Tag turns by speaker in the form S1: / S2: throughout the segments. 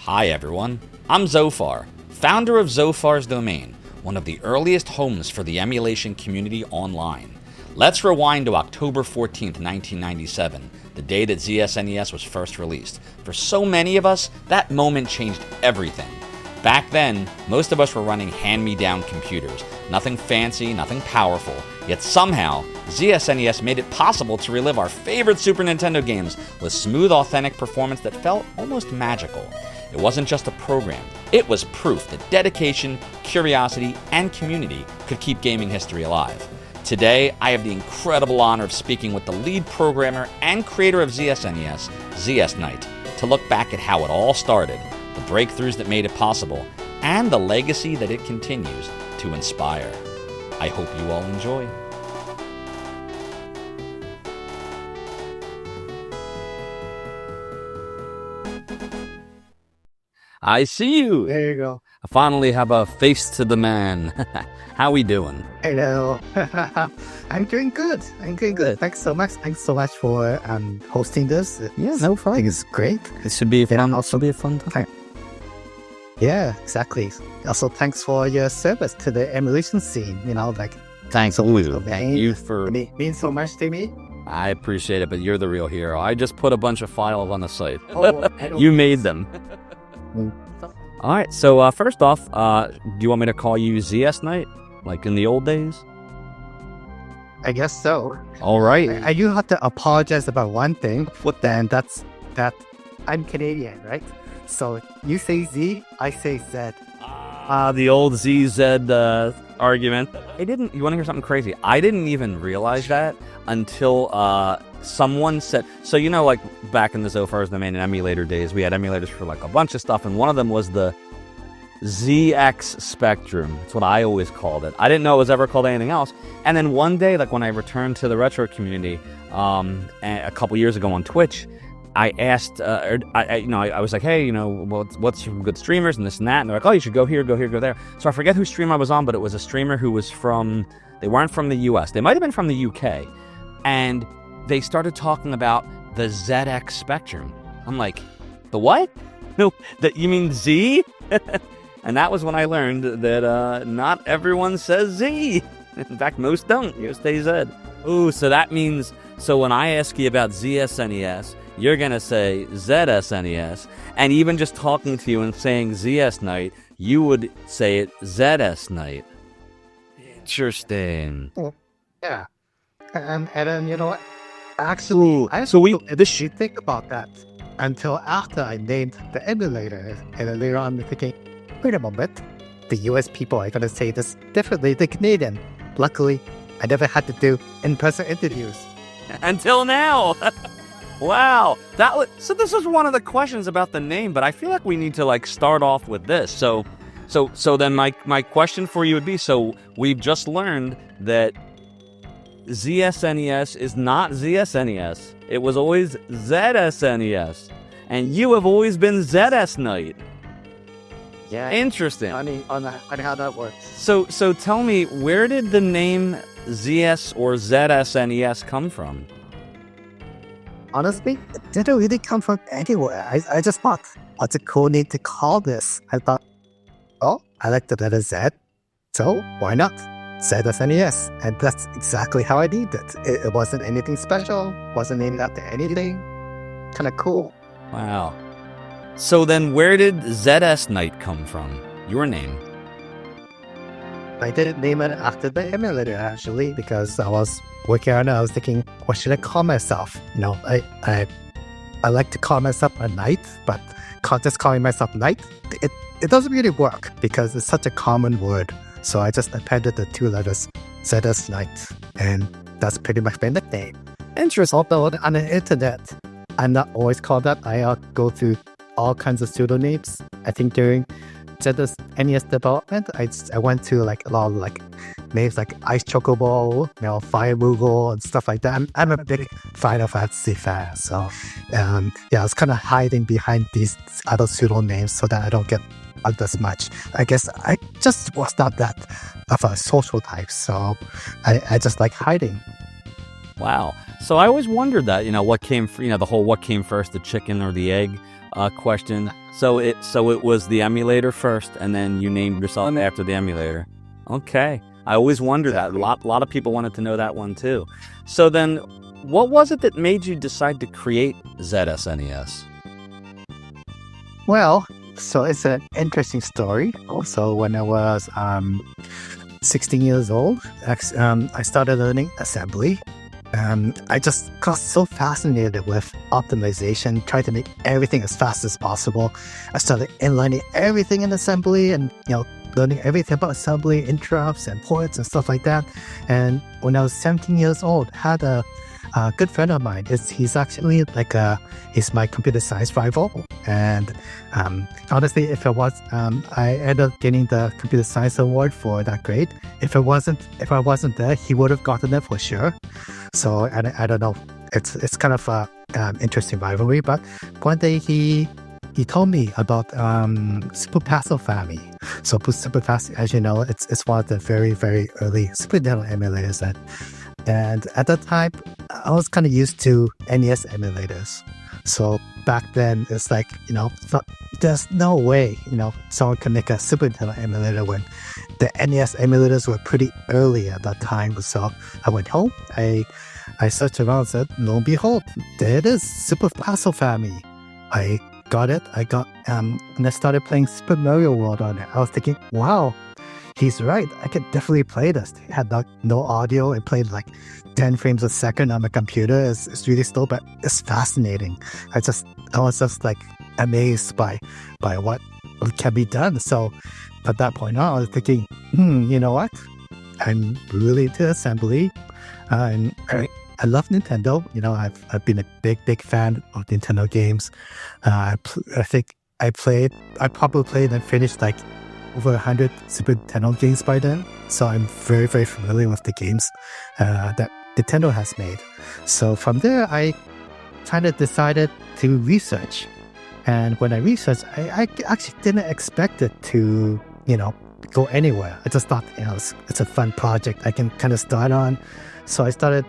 S1: Hi everyone, I'm Zophar, founder of Zophar's Domain, one of the earliest homes for the emulation community online. Let's rewind to October 14th, 1997, the day that ZSNES was first released. For so many of us, that moment changed everything. Back then, most of us were running hand-me-down computers. Nothing fancy, nothing powerful. Yet somehow, ZSNES made it possible to relive our favorite Super Nintendo games with smooth, authentic performance that felt almost magical. It wasn't just a program. It was proof that dedication, curiosity, and community could keep gaming history alive. Today, I have the incredible honor of speaking with the lead programmer and creator of ZSNES, zsKnight, to look back at how it all started, the breakthroughs that made it possible, and the legacy that it continues to inspire. I hope you all enjoy. I see you.
S2: There you go.
S1: I finally have a face to the man. How we doing?
S2: Hello. I'm doing good. Thanks so much. Thanks so much for hosting this.
S1: Yeah, no problem.
S2: I think it's great.
S1: It should be fun.
S2: Yeah.
S1: Also be a fun time.
S2: Yeah, exactly. Also, thanks for your service to the emulation scene.
S1: Thanks, Lou. Thank you for...
S2: It means so much to me.
S1: I appreciate it, but you're the real hero. I just put a bunch of files on the site.
S2: Oh,
S1: You made them. All right, so first off, do you want me to call you zsKnight, like in the old days?
S2: I guess so.
S1: All right.
S2: I do have to apologize about one thing. Then that's that I'm Canadian, right? So you say Z, I say Z.
S1: The old ZZ argument. You want to hear something crazy? I didn't even realize that until someone said, so like back in the Zophar's Domain and emulator days, we had emulators for like a bunch of stuff, and one of them was the ZX Spectrum. That's what I always called it. I didn't know it was ever called anything else. And then one day, like when I returned to the retro community a couple years ago on Twitch, I asked, I was like, hey, what's some good streamers and this and that? And they're like, oh, you should go here, go there. So I forget whose stream I was on, but it was a streamer who was they weren't from the US. They might have been from the UK. And they started talking about the ZX Spectrum. I'm like, the what? No, you mean Z? And that was when I learned that not everyone says Z. In fact, most don't. You say Z. Ooh, so that means, so when I ask you about ZSNES, you're going to say ZSNES, and even just talking to you and saying ZSKnight, you would say it zsKnight. Interesting.
S2: Yeah. And then, what? Actually, I didn't think about that until after I named the emulator. And then later on, I'm thinking, wait a moment, the US people are going to say this differently than Canadian. Luckily, I never had to do in-person interviews.
S1: Until now. Wow. So this is one of the questions about the name, but I feel like we need to start off with this. So then my question for you would be, so we've just learned that ZSNES is not ZSNES. It was always ZSNES. And you have always been zsKnight.
S2: Yeah.
S1: Interesting.
S2: On how that works.
S1: So tell me, where did the name ZS or ZSNES come from?
S2: Honestly, it didn't really come from anywhere. I just thought, what's a cool name to call this? I thought, oh, I like the letter Z, so why not? ZSNES. And that's exactly how I named it. It wasn't anything special, wasn't named after anything. Kind of cool.
S1: Wow. So then where did zsKnight come from? Your name?
S2: I didn't name it after the emulator, actually, because I was working on it. I was thinking, what should I call myself? I like to call myself a knight, but just calling myself knight, it doesn't really work because it's such a common word. So I just appended the two letters, zsKnight, and that's pretty much my nickname. Interesting. Although on the internet, I'm not always called that. I go through all kinds of pseudonyms. I think during ZSNES development, I went to a lot of names like Ice Chocobo, Fire Moogle, and stuff like that. I'm a big Final Fantasy fan, so I was kind of hiding behind these other pseudonyms so that I don't get bugged as much. I guess I just was not that of a social type, so I just like hiding.
S1: Wow. So I always wondered that, what came, the whole what came first, the chicken or the egg. question. So it was the emulator first, and then you named yourself after the emulator. Okay. I always wonder that. A lot of people wanted to know that one too. So then, what was it that made you decide to create ZSNES?
S2: Well, so it's an interesting story. Also, when I was 16 years old, I started learning assembly. I just got so fascinated with optimization, trying to make everything as fast as possible. I started inlining everything in assembly and, learning everything about assembly, interrupts and ports and stuff like that. And when I was 17 years old, had a good friend of mine. He's actually he's my computer science rival. And honestly, if I ended up getting the computer science award for that grade. If I wasn't there, he would have gotten it for sure. So I don't know. It's kind of a interesting rivalry. But one day he told me about Super Passo family. So Super Passo, as you know, it's one of the very, very early Super Nintendo emulators. And at that time, I was kind of used to NES emulators. So back then, it's like, there's no way, someone can make a Super Nintendo emulator when the NES emulators were pretty early at that time. So I went home, I searched around and said, lo and behold, there it is, Super Passo family. I got it. And I started playing Super Mario World on it. I was thinking, wow, he's right. I could definitely play this. It had no audio. It played 10 frames a second on my computer. It's really slow, but it's fascinating. I was just amazed by what can be done. So at that point on, I was thinking, you know what? I'm really into assembly. And I love Nintendo. I've been a big fan of Nintendo games. I think I probably played and finished over 100 Super Nintendo games by then. So I'm very, very familiar with the games that Nintendo has made. So from there, I kind of decided to research. And when I researched, I actually didn't expect it to, go anywhere. I just thought, it's a fun project I can kind of start on. So I started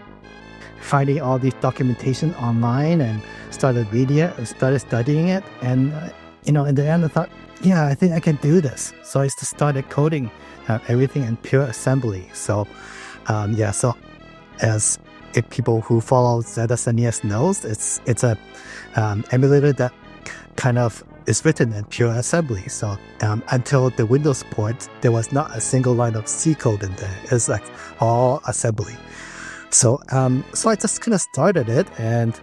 S2: finding all these documentation online and started reading it and started studying it. And, in the end, I thought, I think I can do this. So I just started coding everything in pure assembly. So, so as if people who follow ZSNES knows, it's a emulator that kind of is written in pure assembly. So until the Windows port, there was not a single line of C code in there. It's all assembly. So I just kind of started it, and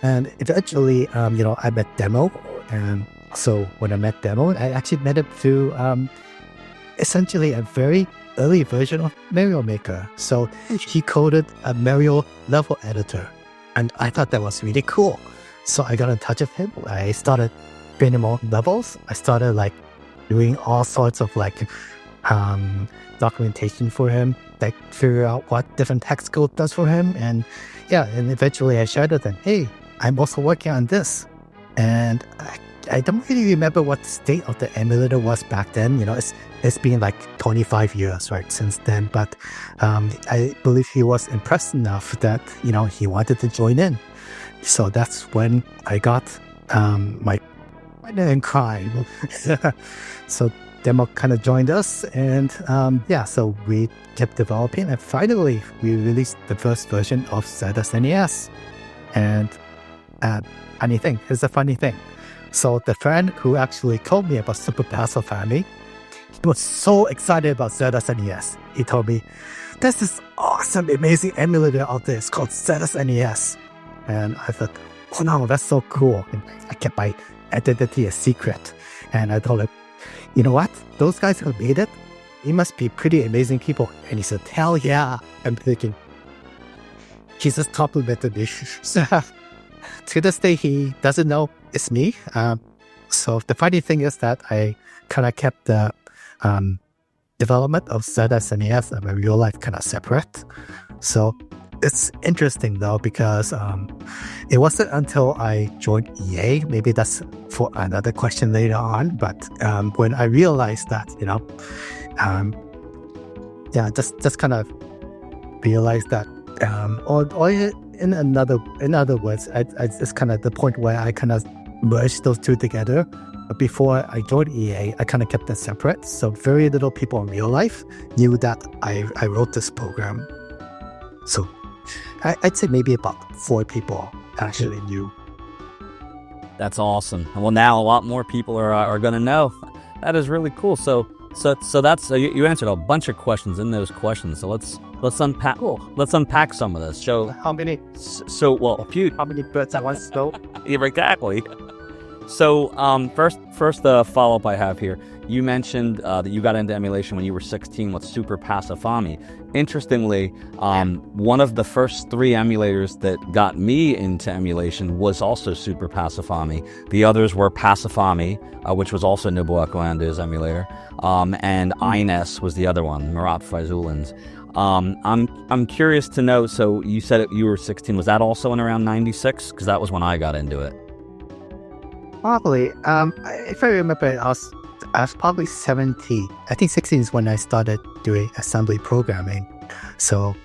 S2: eventually, I met Demo. And so when I met Demo, I actually met him through essentially a very early version of Mario Maker. So he coded a Mario level editor, and I thought that was really cool. So I got in touch with him. I started creating more levels. I started doing all sorts of documentation for him, figure out what different text code does for him. And eventually I shared with him, hey, I'm also working on this. And I don't really remember what the state of the emulator was back then. It's been 25 years, right, since then. But I believe he was impressed enough that, he wanted to join in. So that's when I got my partner in crime. So Demo kind of joined us, and so we kept developing, and finally we released the first version of ZSNES. And here's a funny thing. So the friend who actually told me about Super Passo family, he was so excited about ZSNES. He told me, there's this awesome, amazing emulator out there. It's called ZSNES. And I thought, oh no, that's so cool. And I kept my identity a secret. And I told him, you know what? Those guys who made it, they must be pretty amazing people. And he said, hell yeah. I'm thinking, he just complimented me. To this day, he doesn't know it's me. So the funny thing is that I kind of kept the development of ZSNES and my real life kind of separate. So it's interesting though, because it wasn't until I joined EA, maybe that's for another question later on, but when I realized that, just kind of realized that in other words, it's kind of the point where I kind of merged those two together. But before I joined EA, I kind of kept it separate. So very little people in real life knew that I wrote this program. So I'd say maybe about 4 people actually knew.
S1: That's awesome. Well, now a lot more people are going to know. That is really cool. So that's you answered a bunch of questions in those questions. So let's unpack. Cool. Let's unpack some of this. So
S2: How many birds at once though?
S1: Yeah, exactly. So first follow-up I have here. You mentioned that you got into emulation when you were 16 with Super Passifami. Interestingly, one of the first 3 emulators that got me into emulation was also Super Passifami. The others were Passifami, which was also Nobuo Akuando's emulator, and SNES was the other one, Murat Faizulin's. I'm curious to know, so you said you were 16. Was that also in around 96? Because that was when I got into it.
S2: Probably. If I remember, I was probably 17. I think 16 is when I started doing assembly programming. So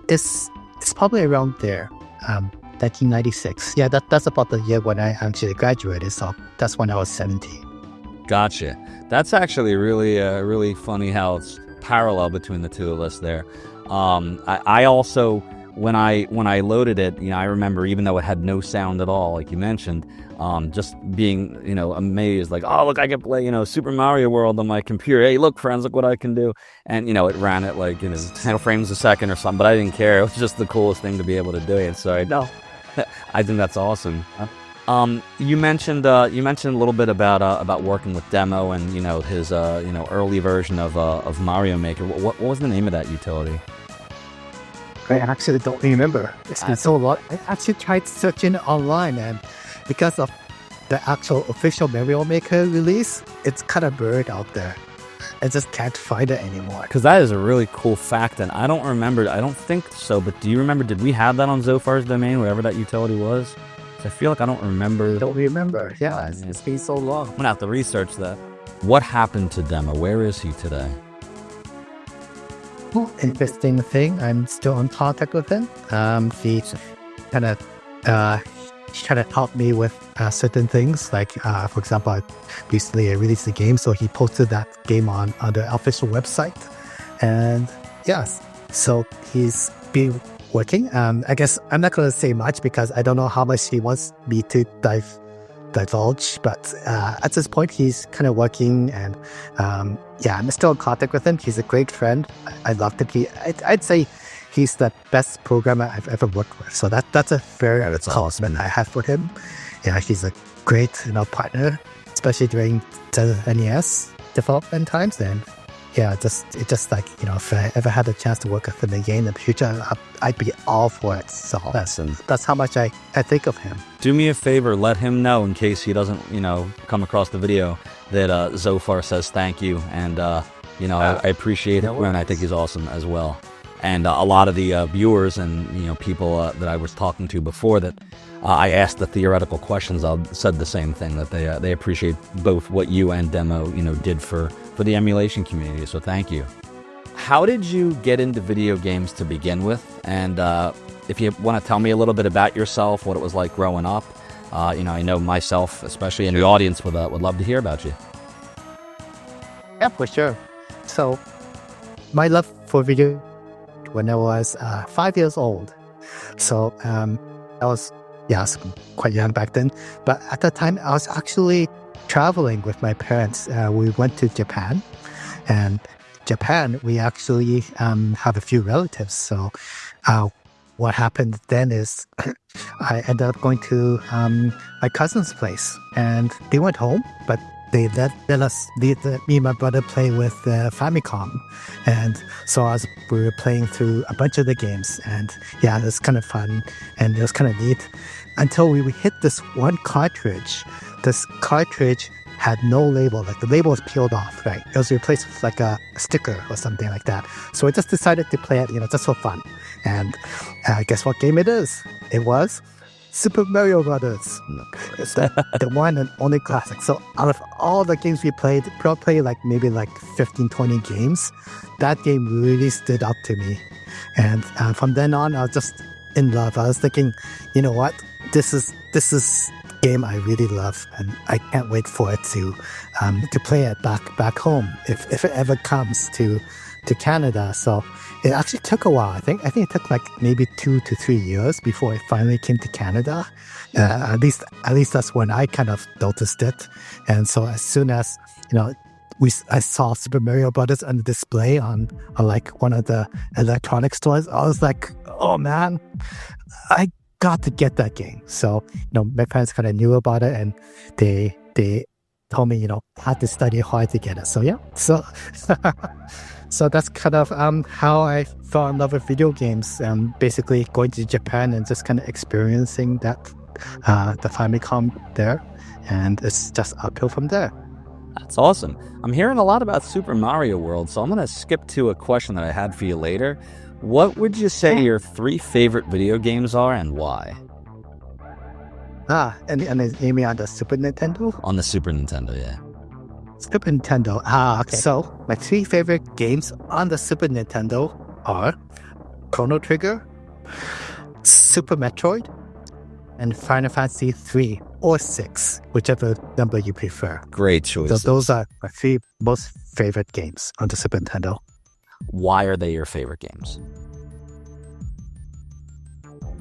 S2: it's probably around there, 1996. Yeah, that's about the year when I actually graduated. So that's when I was 17.
S1: Gotcha. That's actually really funny how it's parallel between the two of us there. I also, when I loaded it, I remember, even though it had no sound at all, like you mentioned, just being, amazed, like, oh, look, I can play, Super Mario World on my computer. Hey, look, friends, look what I can do. And, it ran at like, 10 frames a second or something, but I didn't care. It was just the coolest thing to be able to do it. So I think that's awesome. You mentioned a little bit about working with Demo and, his, early version of Mario Maker. What was the name of that utility?
S2: I actually don't remember. It's been so long. I actually tried searching online, and because of the actual official Mario Maker release, it's kind of buried out there. I just can't find it anymore.
S1: Because that is a really cool fact, and I don't think so, but do you remember, did we have that on Zophar's domain, whatever that utility was? I feel like I don't remember.
S2: Don't remember. Yeah, it's been so long.
S1: I'm going to have to research that. What happened to Demo? Where is he today?
S2: Interesting thing, I'm still in contact with him. He kind of helped me with certain things, like for example, recently I released a game, so he posted that game on the official website, and yes, so he's been working. I guess I'm not going to say much because I don't know how much he wants me to divulge, but at this point he's kind of working, and I'm still in contact with him. He's a great friend. I love him. I'd say he's the best programmer I've ever worked with. So that's a very compliment I have for him. Yeah, he's a great partner, especially during the NES development times. And yeah, it's just like, if I ever had a chance to work with him again in the future, I'd be all for it. So that's how much I think of him.
S1: Do me a favor, let him know, in case he doesn't, come across the video, that Zophar says thank you. And, I appreciate it, and I think he's awesome as well. And a lot of the viewers and, people that I was talking to before that I asked the theoretical questions, said the same thing, that they appreciate both what you and Demo, did for the emulation community. So thank you. How did you get into video games to begin with? And if you want to tell me a little bit about yourself, what it was like growing up, I know myself, especially in the audience, would love to hear about you.
S2: Yeah, for sure. So my love for video when I was 5 years old. So I was quite young back then. But at that time, I was actually traveling with my parents. We went to Japan, and Japan, we actually have a few relatives. So what happened then is I ended up going to my cousin's place, and they went home, but they let me and my brother play with the Famicom. And so we were playing through a bunch of the games, and it was kind of fun, and it was kind of neat until we hit this one cartridge. This cartridge had no label, like the label was peeled off, right? It was replaced with like a sticker or something like that. So I just decided to play it, just for fun. And guess what game it is? It was Super Mario Brothers. It's the one and only classic. So out of all the games we played, probably maybe 15, 20 games, that game really stood out to me. And from then on, I was just in love. I was thinking, you know what? This is game I really love, and I can't wait for it to play it back home if it ever comes to Canada. So it actually took a while. I think it took like maybe 2 to 3 years before it finally came to Canada. At least that's when I kind of noticed it. And so as soon as I saw Super Mario Brothers on the display on like one of the electronic stores, I was like, oh man, I got to get that game. So my parents kind of knew about it, and they told me I had to study hard to get it. So yeah, so that's kind of how I fell in love with video games. Basically going to Japan and just kind of experiencing that the Famicom there, and it's just uphill from there.
S1: That's awesome. I'm hearing a lot about Super Mario World, so I'm going to skip to a question that I had for you later. What would you say your 3 favorite video games are, and why?
S2: And you mean on the Super Nintendo?
S1: On the Super Nintendo, yeah.
S2: Super Nintendo. Okay. So my 3 favorite games on the Super Nintendo are Chrono Trigger, Super Metroid, and Final Fantasy 3 or 6, whichever number you prefer.
S1: Great choices.
S2: So those are my 3 most favorite games on the Super Nintendo.
S1: Why are they your favorite games?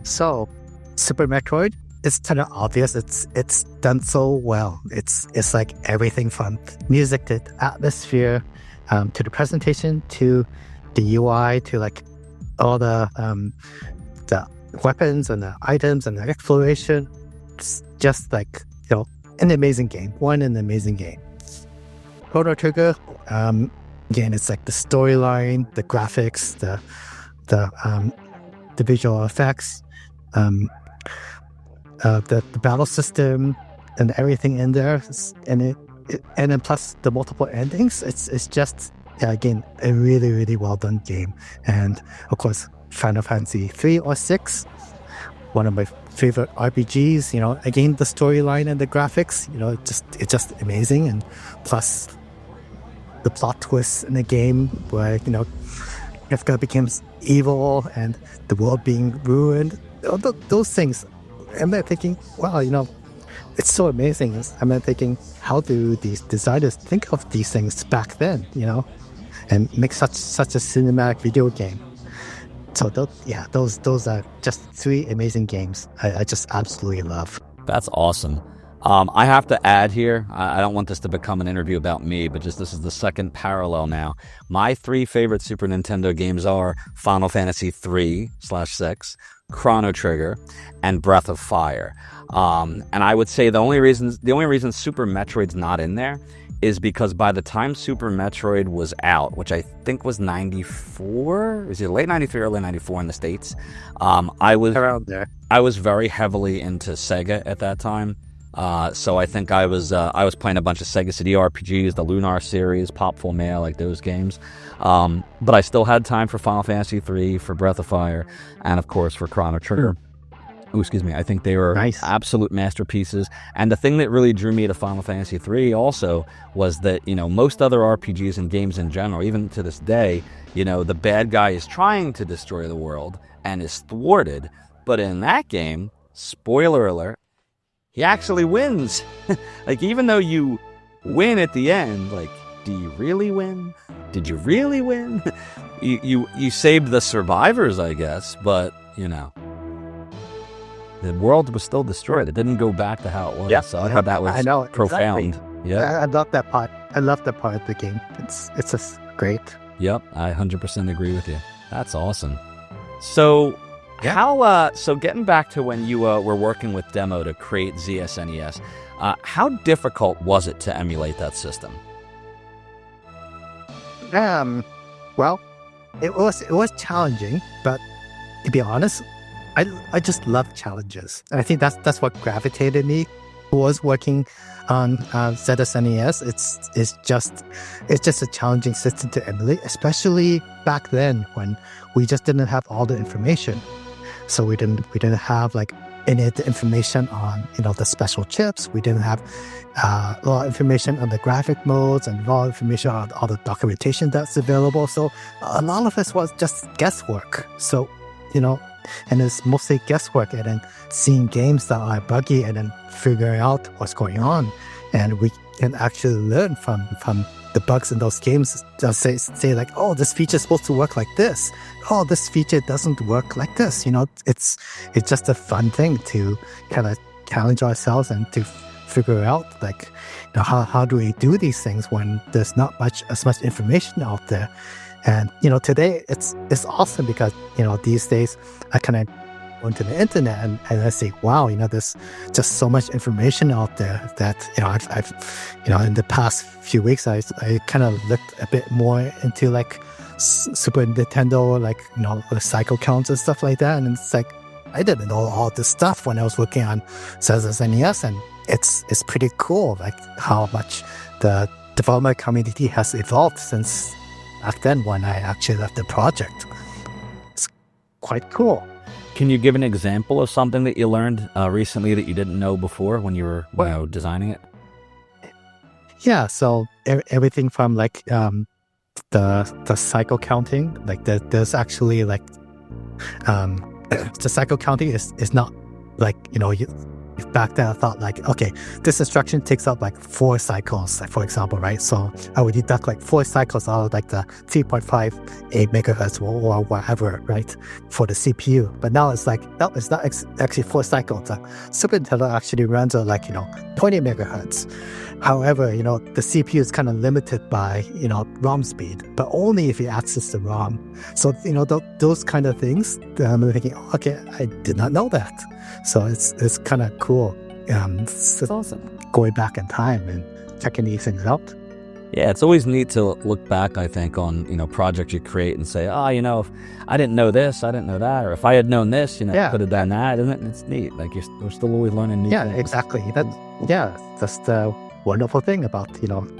S2: So Super Metroid, it's kind of obvious. It's done so well. It's like everything from music to atmosphere, to the presentation, to the UI, to like all the weapons and the items and the exploration. It's just like an amazing game. An amazing game. Chrono Trigger, again, it's like the storyline, the graphics, the visual effects, the battle system, and everything in there, and then plus the multiple endings. It's just again a really, really well done game. And of course, Final Fantasy 3 or 6, one of my favorite RPGs. Again, the storyline and the graphics, it's just amazing. And plus the plot twists in the game where Kefka becomes evil and the world being ruined. Those things, I'm thinking, wow, it's so amazing. I'm thinking, how do these designers think of these things back then, and make such a cinematic video game? So those are just 3 amazing games I just absolutely love.
S1: That's awesome. I have to add here, I don't want this to become an interview about me, but this is the second parallel now. My 3 favorite Super Nintendo games are Final Fantasy 3/6, Chrono Trigger, and Breath of Fire. And I would say the only reason Super Metroid's not in there is because by the time Super Metroid was out, which I think was 94, was it late 93, early 94 in the States? I was
S2: around there.
S1: I was very heavily into Sega at that time. So I think I was playing a bunch of Sega CD RPGs, the Lunar series, Pop Full Mail, like those games. But I still had time for Final Fantasy 3, for Breath of Fire, and of course for Chrono Trigger. Oh, excuse me. I think they were absolute masterpieces. And the thing that really drew me to Final Fantasy 3 also was that, most other RPGs and games in general, even to this day, the bad guy is trying to destroy the world and is thwarted. But in that game, spoiler alert, he actually wins. Like, even though you win at the end, like, do you really win? Did you really win? You saved the survivors, I guess, but, the world was still destroyed. It didn't go back to how it was.
S2: Yeah,
S1: so I thought that was profound.
S2: Exactly.
S1: Yeah,
S2: I love that part. I love that part of the game. It's just great.
S1: Yep, I 100% agree with you. That's awesome. So, so getting back to when you were working with Demo to create ZSNES, how difficult was it to emulate that system?
S2: Well, it was challenging, but to be honest, I just love challenges. And I think that's what gravitated me towards working on ZSNES. It's just a challenging system to emulate, especially back then when we just didn't have all the information. So we didn't have like any of the information on the special chips. We didn't have a lot of information on the graphic modes and a lot of information on all the documentation that's available. So a lot of this was just guesswork. So And it's mostly guesswork and then seeing games that are buggy and then figuring out what's going on. And we can actually learn from the bugs in those games. Just say like, oh, this feature is supposed to work like this. Oh, this feature doesn't work like this. It's just a fun thing to kind of challenge ourselves and to figure out like, how do we do these things when there's not as much information out there. And today it's awesome because these days I kind of go into the internet and I say, wow, there's just so much information out there that I've in the past few weeks I kind of looked a bit more into like Super Nintendo, like the cycle counts and stuff like that, and it's like I didn't know all this stuff when I was working on ZSNES, and it's pretty cool like how much the development community has evolved since back then when I actually left the project. It's quite cool.
S1: Can you give an example of something that you learned recently that you didn't know before when you were designing it?
S2: Yeah, so everything from like the cycle counting, like there's actually like the cycle counting is not like back then I thought like, okay, this instruction takes up like 4 cycles, like for example, right? So I would deduct like 4 cycles out of like the 3.58 megahertz or whatever, right, for the CPU. But now it's like, no, it's not actually 4 cycles. Super Nintendo actually runs at like 20 megahertz. However, the CPU is kind of limited by ROM speed, but only if you access the ROM. So those kind of things, I'm thinking, okay, I did not know that. So it's kind of cool. It's
S1: awesome.
S2: Going back in time and checking these things out.
S1: Yeah, it's always neat to look back, I think, on projects you create and say, if I didn't know this, I didn't know that, or if I had known this, I could have done that. Isn't it? It's neat. Like we're still always learning new things.
S2: Yeah, exactly. That's the wonderful thing about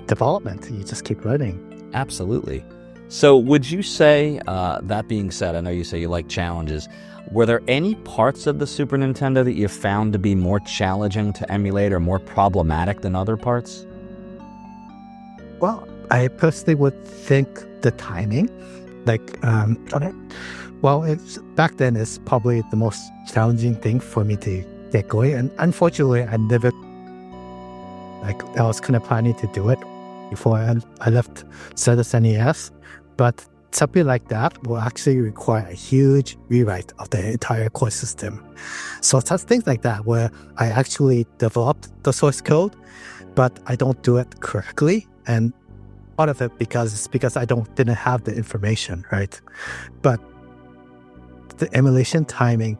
S2: development. You just keep learning.
S1: Absolutely. So would you say, that being said, I know you say you like challenges. Were there any parts of the Super Nintendo that you found to be more challenging to emulate or more problematic than other parts?
S2: Well, I personally would think the timing, like, back then it's probably the most challenging thing for me to get going. And unfortunately, I was kind of planning to do it before I left ZSNES, but something like that will actually require a huge rewrite of the entire core system. So it's things like that where I actually developed the source code, but I don't do it correctly. And part of it because I didn't have the information, right? But the emulation timing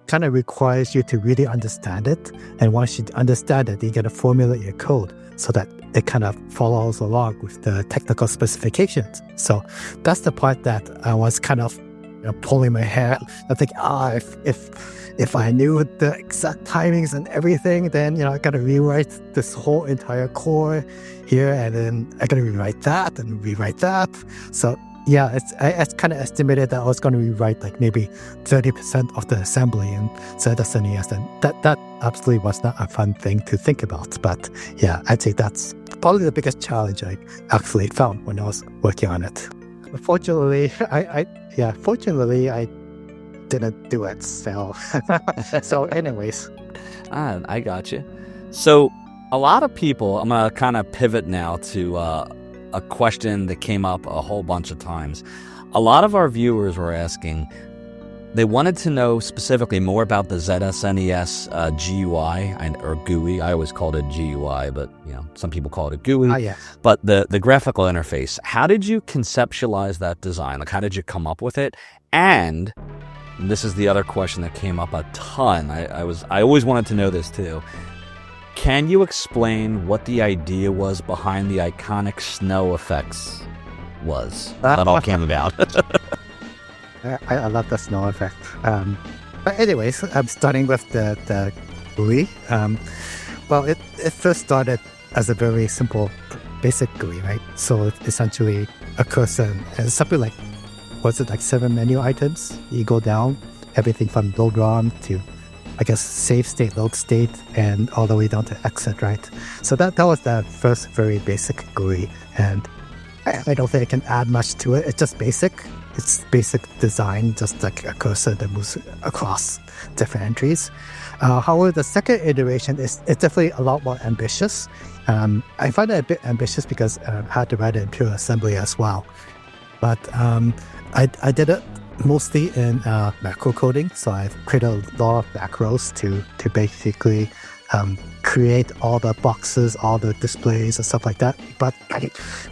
S2: kind of requires you to really understand it. And once you understand it, you get to formulate your code so that it kind of follows along with the technical specifications. So that's the part that I was kind of pulling my hair. I think, if I knew the exact timings and everything, then I got to rewrite this whole entire core here, and then I got to rewrite that and rewrite that. So yeah, I kind of estimated that I was going to rewrite like maybe 30% of the assembly in ZSNES, and that absolutely was not a fun thing to think about. But yeah, I'd say that's probably the biggest challenge I actually found when I was working on it. Fortunately, I didn't do it. So anyways,
S1: I got you. So a lot of people, I'm gonna kind of pivot now to a question that came up a whole bunch of times. A lot of our viewers were asking, they wanted to know specifically more about the ZSNES GUI or GUI. I always called it GUI, but some people call it a GUI.
S2: Yeah.
S1: But the graphical interface, how did you conceptualize that design? Like, how did you come up with it? And this is the other question that came up a ton. I always wanted to know this too. Can you explain what the idea was behind the iconic snow effects that all came about?
S2: I love the snow effect. But anyways, I'm starting with the GUI. Well, it first started as a very simple, basic GUI, right? So it's essentially a cursor and something like, was it like 7 menu items? You go down, everything from load ROM to, I guess, save state, load state, and all the way down to exit, right? So that was the first very basic GUI, and I don't think I can add much to it. It's just basic. It's basic design, just like a cursor that moves across different entries. However, the second iteration is definitely a lot more ambitious. I find it a bit ambitious because I had to write it in pure assembly as well. But I did it mostly in macro coding, so I've created a lot of macros to basically create all the boxes, all the displays and stuff like that. But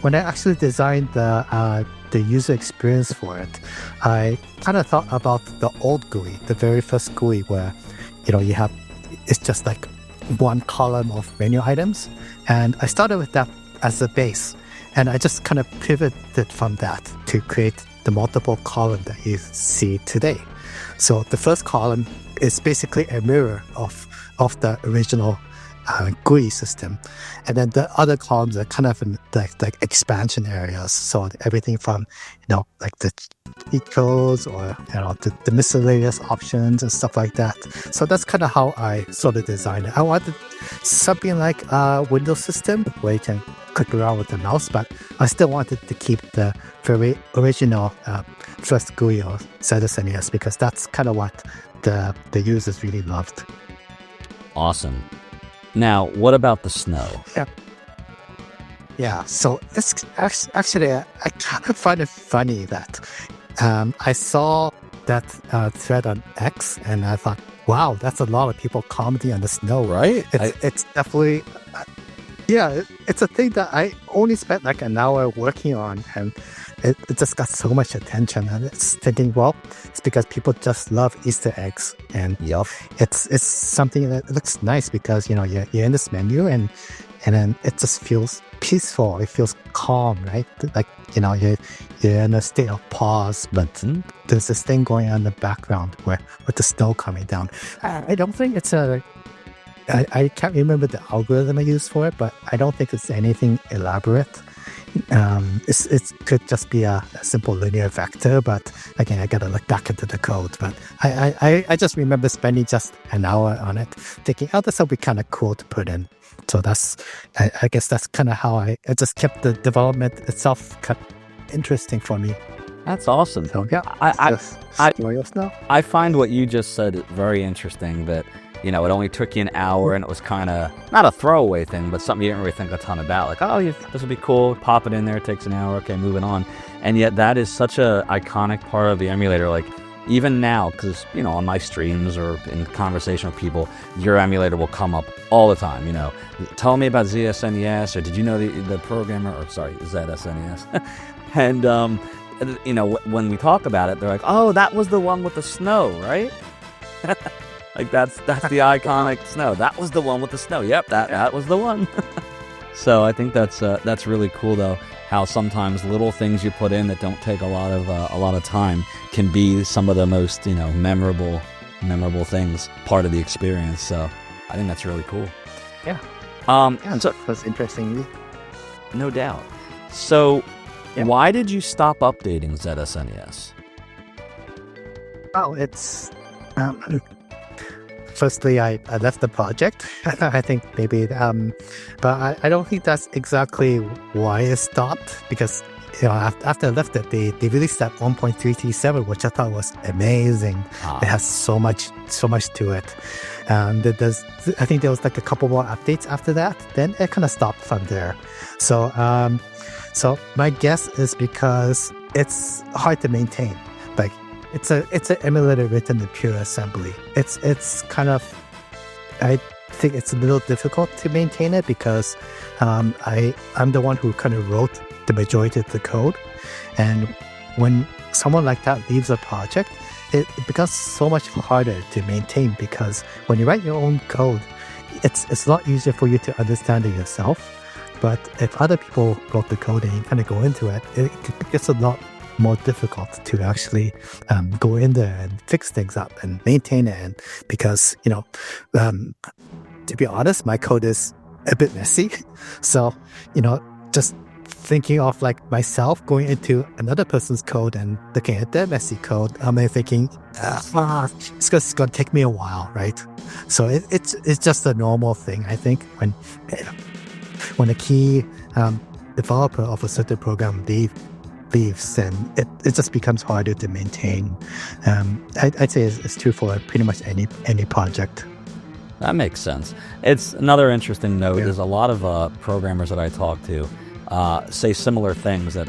S2: when I actually designed the user experience for it, I kind of thought about the old GUI, the very first GUI, where you have, it's just like one column of menu items, and I started with that as a base, and I just kind of pivoted from that to create the multiple column that you see today. So the first column is basically a mirror of the original GUI system, and then the other columns are kind of like expansion areas. So everything from like the cheat codes or the miscellaneous options and stuff like that. So that's kind of how I sort of designed it. I wanted something like a Windows system where you can click around with the mouse, but I still wanted to keep the very original first GUI or ZSNES, because that's kind of what the users really loved.
S1: Awesome. Now, what about the snow?
S2: Yeah. So it's actually, I kind of find it funny that I saw that thread on X, and I thought, wow, that's a lot of people commenting on the snow, right? It's definitely, it's a thing that I only spent like an hour working on, and it just got so much attention. And it's thinking, well, it's because people just love Easter eggs, and it's something that looks nice because you're in this menu, and then it just feels peaceful. It feels calm, right? Like you're in a state of pause, but there's this thing going on in the background with the snow coming down. I don't think it's I can't remember the algorithm I used for it, but I don't think it's anything elaborate. It could just be a simple linear vector, but again, I gotta look back into the code. But I just remember spending just an hour on it, thinking, oh, this will be kind of cool to put in. So I guess that's kind of how I just kept the development itself interesting for me.
S1: That's awesome.
S2: So yeah,
S1: I find what you just said very interesting, that it only took you an hour, and it was kind of not a throwaway thing, but something you didn't really think a ton about. Like, oh, this would be cool. Pop it in there. It takes an hour. Okay, moving on. And yet that is such a iconic part of the emulator. Like, even now, because, on my streams or in conversation with people, your emulator will come up all the time. Tell me about ZSNES, or did you know the programmer, or sorry, ZSNES. And, when we talk about it, they're like, oh, that was the one with the snow, right? Like, that's the iconic snow. That was the one with the snow. Yep, that was the one. So I think that's really cool, though, how sometimes little things you put in that don't take a lot of time can be some of the most memorable things, part of the experience. So I think that's really cool.
S2: Yeah.
S1: So
S2: that's interesting.
S1: No doubt. So why did you stop updating ZSNES?
S2: Oh, it's firstly, I left the project. I think maybe, but I don't think that's exactly why it stopped, because after I left it, they released that 1.337, which I thought was amazing. It has so much to it. I think there was like a couple more updates after that. Then it kind of stopped from there. So my guess is because it's hard to maintain. Like, it's an emulator written in pure assembly. It's kind of, I think it's a little difficult to maintain it because I'm the one who kind of wrote the majority of the code, and when someone like that leaves a project, it becomes so much harder to maintain, because when you write your own code, it's a lot easier for you to understand it yourself. But if other people wrote the code and you kind of go into it, it gets a lot more difficult to actually go in there and fix things up and maintain it. And because, to be honest, my code is a bit messy. So, just thinking of like myself going into another person's code and looking at their messy code, I'm thinking, it's just going to take me a while, right? So it's just a normal thing, I think, when a key developer of a certain program leave leaves, and it just becomes harder to maintain. I'd say it's true for pretty much any project.
S1: That makes sense. It's another interesting note.
S2: Yeah.
S1: There's a lot of programmers that I talk to say similar things that,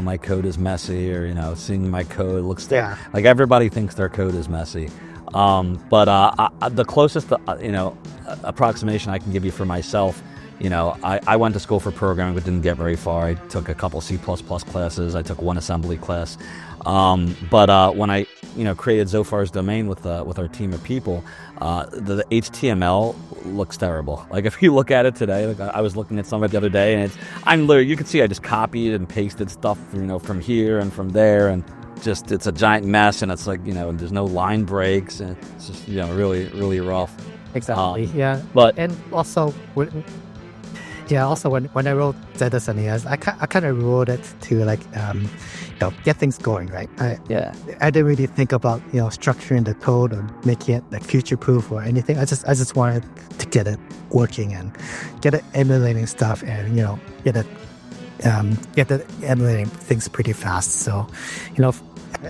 S1: my code is messy, or, seeing my code looks like everybody thinks their code is messy. But the closest, approximation I can give you for myself, I went to school for programming but didn't get very far. I took a couple C++ classes. I took one assembly class. But when I, created Zophar's domain with our team of people, the HTML looks terrible. Like if you look at it today, like I was looking at some of it the other day, and you can see I just copied and pasted stuff, from here and from there, and just it's a giant mess, and it's like, and there's no line breaks, and it's just, really, really rough.
S2: Exactly. Yeah.
S1: But
S2: and also when I wrote ZSNES, I kind of wrote it to get things going, right? I didn't really think about structuring the code or making it like future proof or anything. I just wanted to get it working and get it emulating stuff, and get it emulating things pretty fast. So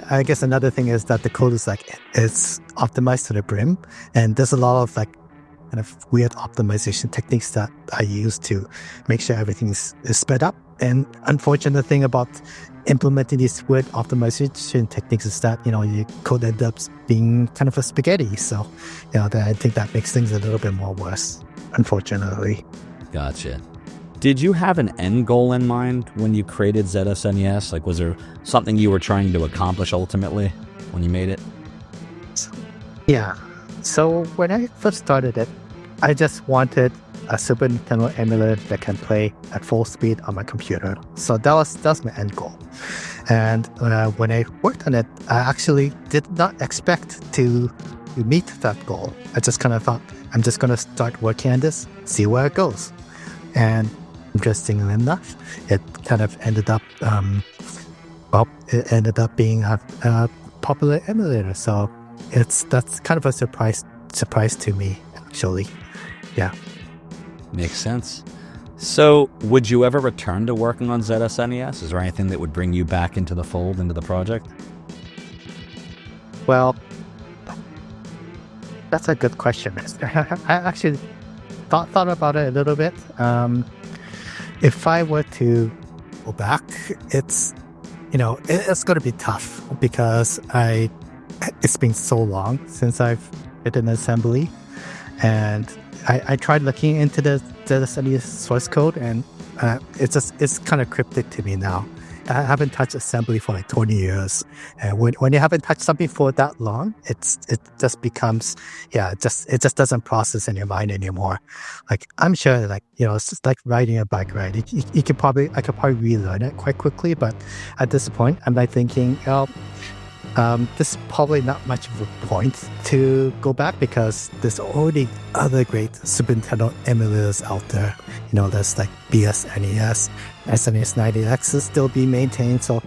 S2: I guess another thing is that the code is it's optimized to the brim, and there's a lot of kind of weird optimization techniques that I use to make sure everything is sped up. And unfortunate thing about implementing these weird optimization techniques is that your code ends up being kind of a spaghetti. So I think that makes things a little bit more worse, unfortunately.
S1: Gotcha. Did you have an end goal in mind when you created ZSNES? Like, was there something you were trying to accomplish ultimately when you made it?
S2: Yeah. So when I first started it, I just wanted a Super Nintendo emulator that can play at full speed on my computer. So that was my end goal. And when I worked on it, I actually did not expect to meet that goal. I just kind of thought, I'm just going to start working on this, see where it goes. And interestingly enough, it kind of ended up, being a popular emulator. So that's kind of a surprise to me, actually. Yeah.
S1: Makes sense. So, would you ever return to working on ZSNES? Is there anything that would bring you back into the fold, into the project?
S2: Well, that's a good question. I actually thought about it a little bit. If I were to go back, it's going to be tough because it's been so long since I've written assembly, and I tried looking into the ZSNES source code, and it's kind of cryptic to me now. I haven't touched assembly for like 20 years, and when you haven't touched something for that long, it just becomes it just doesn't process in your mind anymore. Like I'm sure, it's just like riding a bike ride. I could probably relearn it quite quickly, but at this point, I'm like thinking, there's probably not much of a point to go back because there's already other great Super Nintendo emulators out there. There's like BSNES, SNES 90X is still being maintained. So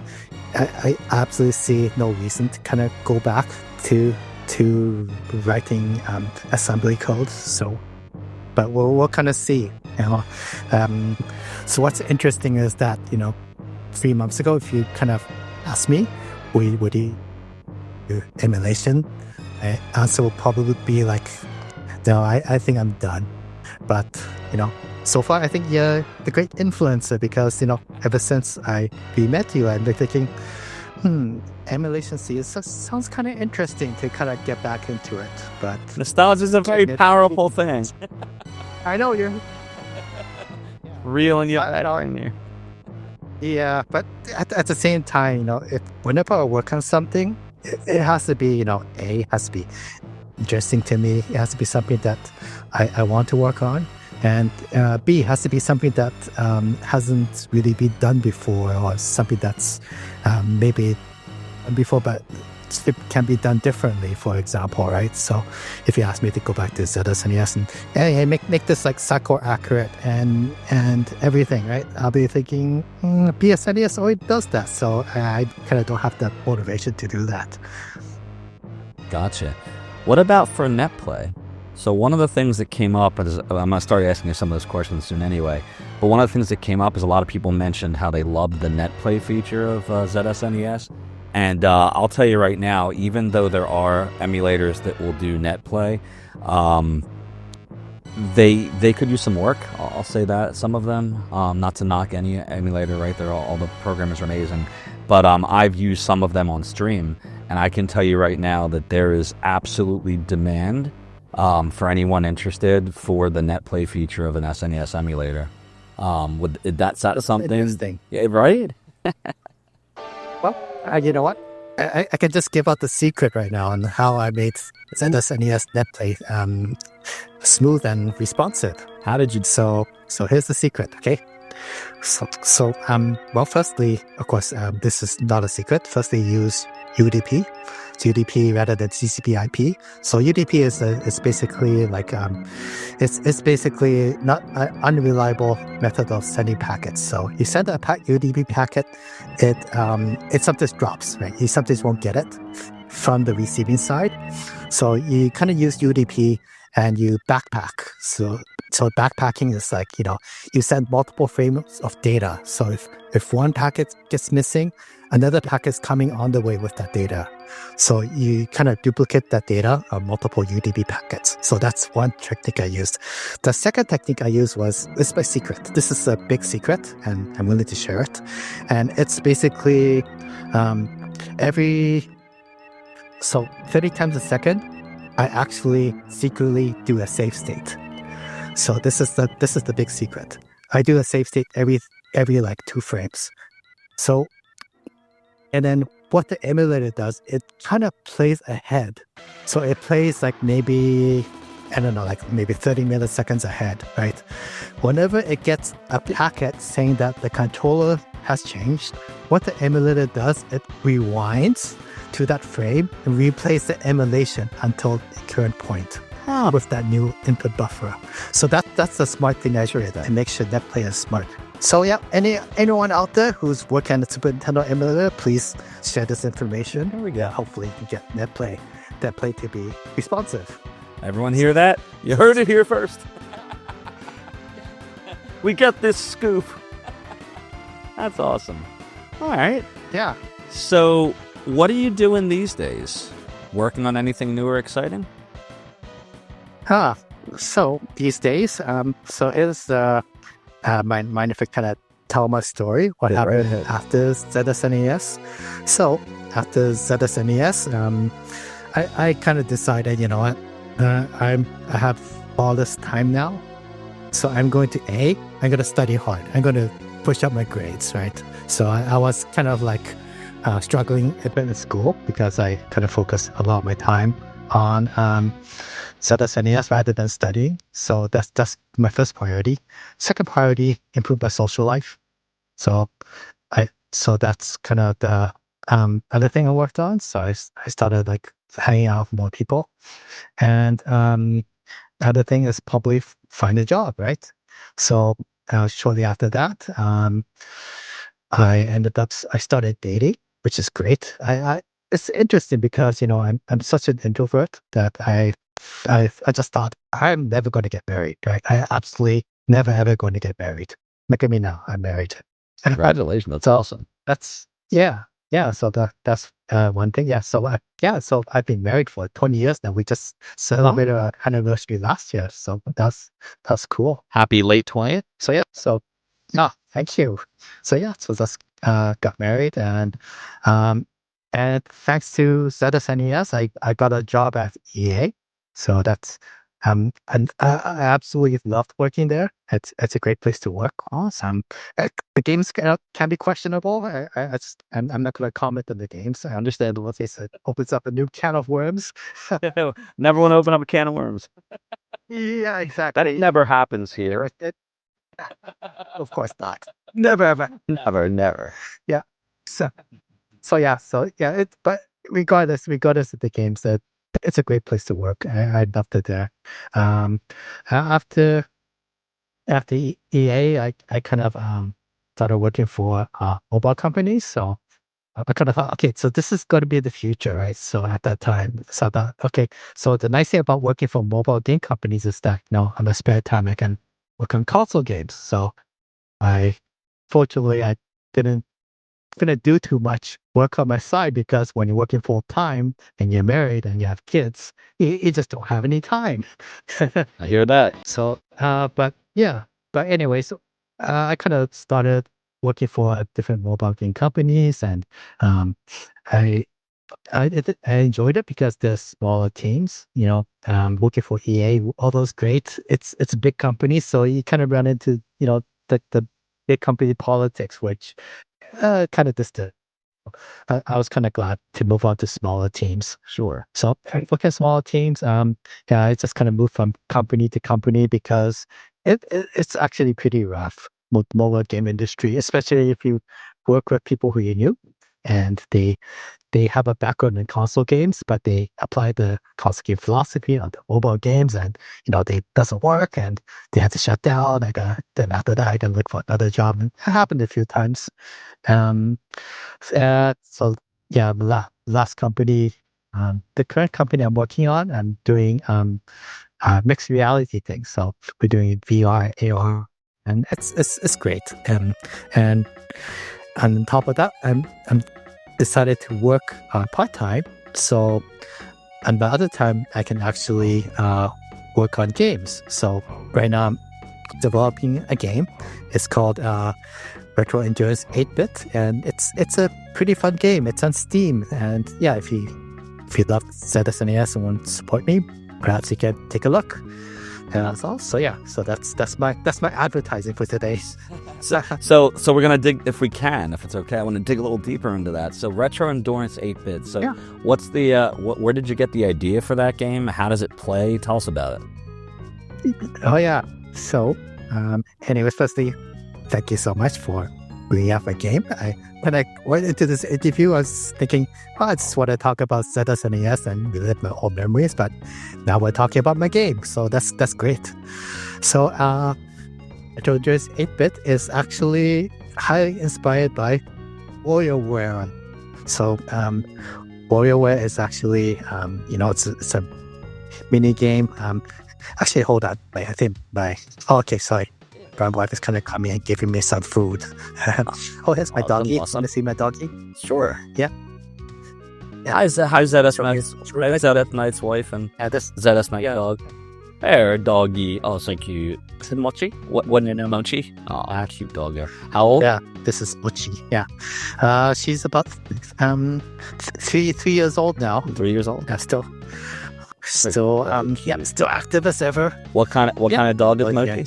S2: I absolutely see no reason to kind of go back to writing assembly code. So, but we'll kind of see. So what's interesting is that 3 months ago, if you kind of asked me, would you do emulation? My answer will probably be like, no, I think I'm done. But so far I think you're the great influencer because ever since we met you, I've been thinking, emulation sounds kind of interesting to kind of get back into it. But
S1: nostalgia is a very powerful thing.
S2: I know you're
S1: reeling you right in there.
S2: Yeah, but at the same time, whenever I work on something, it has to be, A, has to be interesting to me. It has to be something that I want to work on. And B, has to be something that hasn't really been done before, or something that's maybe done before, but it can be done differently, for example, right? So if you ask me to go back to ZSNES and hey, make this like Sakura accurate and everything, right? I'll be thinking BSNES already does that, so I kind of don't have that motivation to do that.
S1: Gotcha. What about for NetPlay? So one of the things that came up is, I'm going to start asking you some of those questions soon anyway, but one of the things that came up is a lot of people mentioned how they loved the net play feature of ZSNES. And I'll tell you right now, even though there are emulators that will do net play, they could use some work. I'll say that, some of them. Not to knock any emulator, right? They're all the programmers are amazing. But I've used some of them on stream, and I can tell you right now that there is absolutely demand for anyone interested for the net play feature of an SNES emulator. Would that's something?
S2: Interesting.
S1: Yeah, right?
S2: Well, you know what? I can just give out the secret right now on how I made ZSNES netplay smooth and responsive.
S1: How did you?
S2: So here's the secret, okay? Well, firstly, of course, this is not a secret. Firstly, use UDP. It's UDP rather than TCP/IP. So UDP is basically like it's basically not an unreliable method of sending packets. So you send a UDP packet, it sometimes drops, right? You sometimes won't get it from the receiving side. So you kind of use UDP and you backpack. So backpacking is like, you send multiple frames of data. So if one packet gets missing, another packet is coming on the way with that data. So you kind of duplicate that data on multiple UDP packets. So that's one technique I used. The second technique I used it's my secret. This is a big secret, and I'm willing to share it. And it's basically 30 times a second, I actually secretly do a save state. So this is the big secret. I do a save state every like 2 frames. So, and then what the emulator does, it kind of plays ahead. So it plays like maybe 30 milliseconds ahead, right? Whenever it gets a packet saying that the controller has changed, what the emulator does, it rewinds to that frame and replays the emulation until the current point with that new input buffer. So that's the smart thing I did to make sure that play is smart. So yeah, anyone out there who's working on the Super Nintendo emulator, please share this information. Here we go. Hopefully you can get that play to be responsive.
S1: Everyone hear that? You heard it here first. We got this scoop. That's awesome. All right.
S2: Yeah.
S1: So what are you doing these days? Working on anything new or exciting?
S2: So these days, so here's mind if I kind of tell my story, what happened after ZSNES. So after ZSNES, I kind of decided, you know what, I have all this time now, so I'm going to study hard. I'm going to push up my grades, right? So I was kind of like struggling a bit in school because I kind of focused a lot of my time on ZSNES rather than studying. So that's my first priority. Second priority, improve my social life. So that's kind of the other thing I worked on. So I started like hanging out with more people. And other thing is probably find a job, right? So shortly after that, I started dating, which is great. It's interesting because, I'm such an introvert that I just thought I'm never going to get married, right? I absolutely never ever going to get married. Look at me now, I'm married.
S1: Congratulations, that's awesome.
S2: That's yeah. So that's one thing. Yeah. So so I've been married for 20 years now. We just celebrated our anniversary last year. So that's cool.
S1: Happy late 20th.
S2: So yeah. So thank you. So yeah. So just got married and thanks to ZSNES, I got a job at EA. So that's and I absolutely loved working there. It's a great place to work. Awesome. The games can be questionable. I'm not going to comment on the games. I understand what they said opens up a new can of worms.
S1: Never want to open up a can of worms.
S2: Yeah, exactly.
S1: That never happens here.
S2: Of course not. Never ever.
S1: Never.
S2: Yeah. So yeah. But regardless of the games, that it's a great place to work. I loved it there. After EA, I kind of started working for mobile companies. So I kind of thought, okay, so this is going to be the future, right? So at that time, so I thought, okay, so the nice thing about working for mobile game companies is that, on the spare time, I can work on console games. So I, fortunately, I didn't do too much work on my side because when you're working full time and you're married and you have kids, you just don't have any time.
S1: I hear that.
S2: So, but anyway, so I kind of started working for different mobile game companies, and um, I I enjoyed it because there's smaller teams. Working for EA, all those great. It's a big company, so you kind of run into the big company politics, which kind of distant. I was kind of glad to move on to smaller teams.
S1: Sure.
S2: So I look at smaller teams. Yeah, I just kind of moved from company to company because it's actually pretty rough. Mobile game industry, especially if you work with people who you knew, and they have a background in console games, but they apply the console game philosophy on the mobile games, and they doesn't work, and they have to shut down. Then after that, I can look for another job. And it happened a few times. Um, so yeah, last company, the current company I'm working on, I'm doing mixed reality things. So we're doing VR, AR, and it's great. And on top of that, I'm decided to work part time. So and the other time, I can actually work on games. So right now, I'm developing a game. It's called Retro Endurance 8-bit, and it's a pretty fun game. It's on Steam, and yeah, if you love ZSNES and want to support me, perhaps you can take a look. So that's my advertising for today.
S1: So we're gonna dig, if we can, if it's okay. I want to dig a little deeper into that. So Retro Endurance 8-bit. So
S2: Yeah.
S1: what's the where did you get the idea for that game? How does it play? Tell us about it.
S2: Oh yeah. So anyways, firstly, thank you so much for bringing up a game. When I went into this interview, I was thinking, I just want to talk about ZSNES and relive my old memories, but now we're talking about my game, so that's great. So Retro Endurance 8-bit is actually highly inspired by WarioWare. So WarioWare is actually it's a mini game. Actually, hold on. Okay, sorry. My wife is kind of coming and giving me some food. Here's my doggy.
S1: Awesome.
S2: Want to see my doggy?
S1: Sure.
S2: Yeah.
S1: How's ZSNight's wife and
S2: This
S1: ZSNight dog? There, doggy. Oh, so cute. Is it Mochi? What name? Mochi? Oh, cute dog there. How old?
S2: Yeah, this is Mochi. Yeah. She's about 3 years old now.
S1: 3 years old.
S2: Yeah, still active as ever.
S1: What kind of dog is Mochi?
S2: Yeah,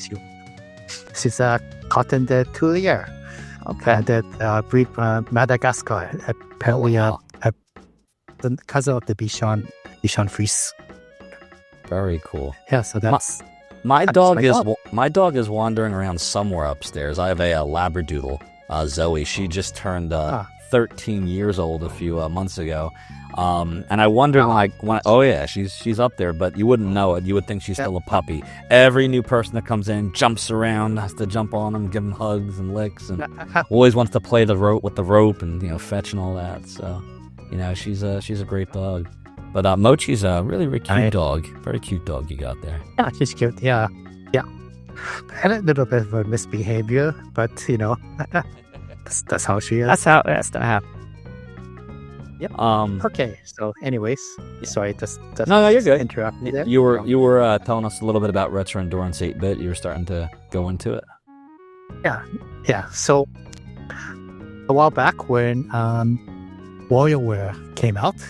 S2: she's a cotton de Tulier.
S1: Okay.
S2: That breed from Madagascar. Apparently, the cousin of the Bichon Frise.
S1: Very cool.
S2: Yeah, so that's
S1: my dog is wandering around somewhere upstairs. I have a Labradoodle, Zoe. She just turned 13 years old a few months ago. And I wondered, she's up there, but you wouldn't know it. You would think she's still a puppy. Every new person that comes in jumps around, has to jump on them, give them hugs and licks, and always wants to play the rope with the rope and fetch and all that. So, she's a great dog. But Mochi's a really, really cute dog. Very cute dog you got there.
S2: Yeah, she's cute. Yeah. And a little bit of a misbehavior, but that's how she is.
S1: That's how happens.
S2: Yep. Okay. So, anyways, sorry, just
S1: no, you're good.
S2: Interrupt me there.
S1: You were telling us a little bit about Retro Endurance 8-bit. You were starting to go into it.
S2: Yeah. So, a while back when WarioWare came out,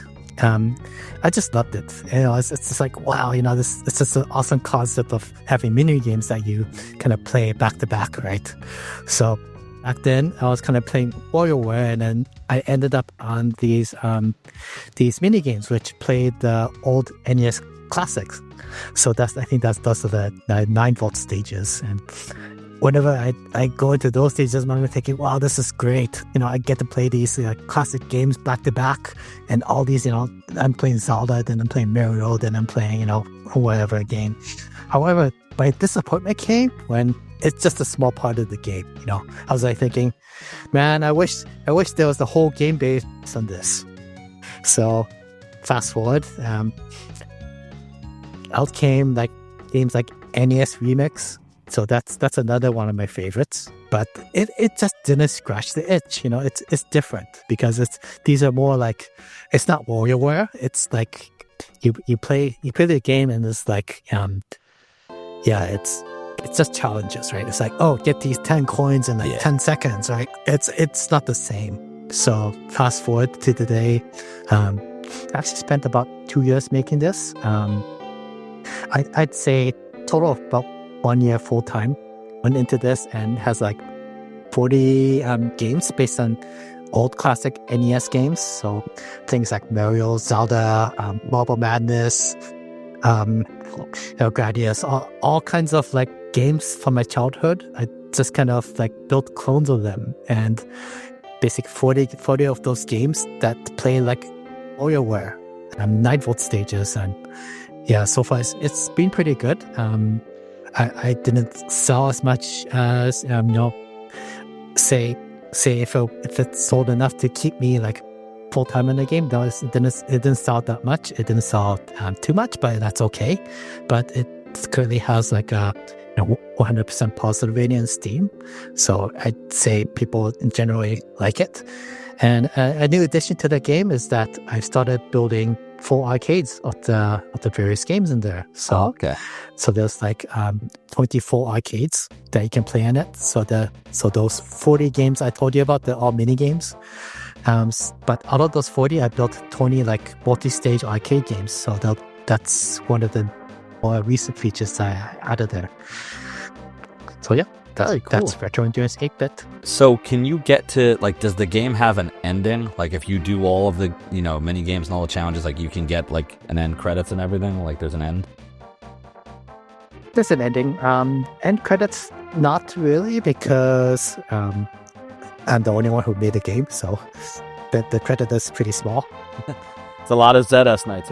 S2: I just loved it. It's just like, wow, it's just an awesome concept of having mini games that you kind of play back to back, right? So back then, I was kind of playing WarioWare, and then I ended up on these mini games which played the old NES classics. So I think those are the 9-volt stages, and whenever I go into those stages, I'm thinking, wow, this is great. I get to play these classic games back to back, and all these, I'm playing Zelda, then I'm playing Mario, then I'm playing, whatever game. However, my disappointment came when it's just a small part of the game. I was like thinking, man, I wish there was the whole game based on this. So fast forward, out came like games like NES Remix. So that's another one of my favorites. But it just didn't scratch the itch. It's different because these are more like, it's not WarioWare. It's like you play the game and it's like it's just challenges, right? It's like, oh, get these 10 coins in like 10 seconds, right? It's not the same. So fast forward to today, I actually spent about 2 years making this. I'd say total of about 1 year full time went into this and has like 40 games based on old classic NES games. So things like Mario, Zelda, Marble Madness, Gradius, all kinds of like games from my childhood. I just kind of like built clones of them, and basically 40 of those games that play like WarioWare, 9-volt stages, and so far it's been pretty good. I didn't sell as much as say if it sold enough to keep me like full time in the game. It didn't sell that much. It didn't sell too much, but that's okay. But it currently has like a 100% positive rating on Steam, so I'd say people generally like it. And a new addition to the game is that I've started building full arcades of the various games in there. So so there's like 24 arcades that you can play in it. So those 40 games I told you about, they're all mini games. But out of those 40, I built 20 like multi-stage arcade games. So that's one of the more recent features I added there. So yeah. That's Retro Endurance 8-bit.
S1: So can you get to, like, does the game have an ending? Like, if you do all of the, mini games and all the challenges, like, you can get, like, an end credits and everything? Like, there's an end?
S2: There's an ending. End credits, not really, because I'm the only one who made the game, so the credit is pretty small.
S1: It's a lot of ZSNES.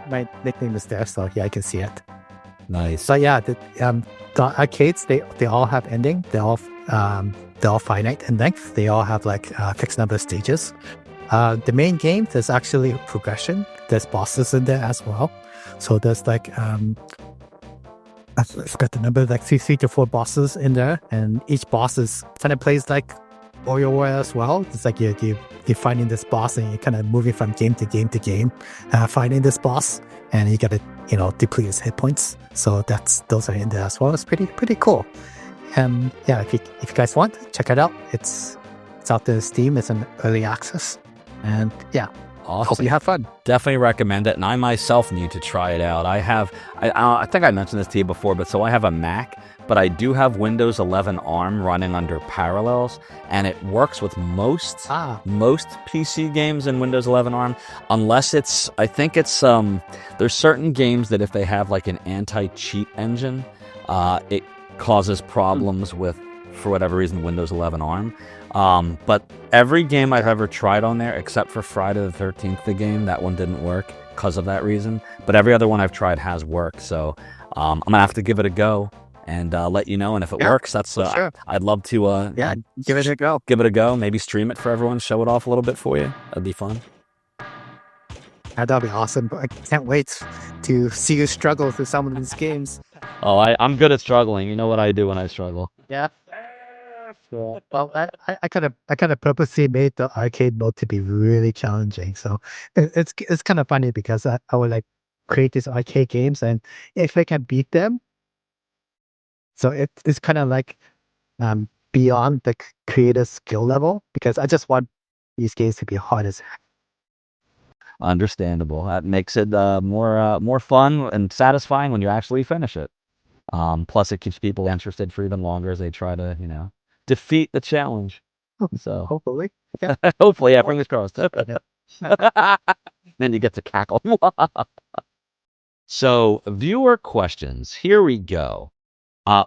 S2: My nickname is there, so yeah, I can see it.
S1: Nice.
S2: So yeah, the arcades, they all have ending. They're all finite in length. They all have like a fixed number of stages. The main game, there's actually progression. There's bosses in there as well. So there's like I forgot the number, like 3 to 4 bosses in there, and each boss is kind of plays like WarioWare as well. It's like you're finding this boss and you're kind of moving from game to game to game, finding this boss, and you gotta deplete his hit points. So those are in there as well. It's pretty cool. If you guys want, check it out. It's out there on Steam. It's in early access, and
S1: awesome.
S2: Hope you have fun.
S1: Definitely recommend it, and I myself need to try it out. I think I mentioned this to you before, but so I have a Mac, but I do have Windows 11 ARM running under Parallels, and it works with most PC games in Windows 11 ARM, unless there's certain games that if they have like an anti-cheat engine, it causes problems with, for whatever reason, Windows 11 ARM. But every game I've ever tried on there, except for Friday the 13th, the game, that one didn't work because of that reason. But every other one I've tried has worked. So I'm going to have to give it a go and let you know. And if it works, that's sure. I'd love to
S2: give it a go.
S1: Give it a go. Maybe stream it for everyone, show it off a little bit for you. That'd be fun.
S2: That'd be awesome. I can't wait to see you struggle through some of these games.
S1: Oh, I'm good at struggling. You know what I do when I struggle.
S2: Yeah. Well, I kind of purposely made the arcade mode to be really challenging. So it's kind of funny because I would like create these arcade games, and if I can beat them, so it's kind of like beyond the creator's skill level, because I just want these games to be hard as heck.
S1: Understandable. That makes it more fun and satisfying when you actually finish it. Plus, it keeps people interested for even longer as they try to, defeat the challenge. So
S2: hopefully,
S1: hopefully, fingers crossed. Then you get to cackle. So, viewer questions. Here we go.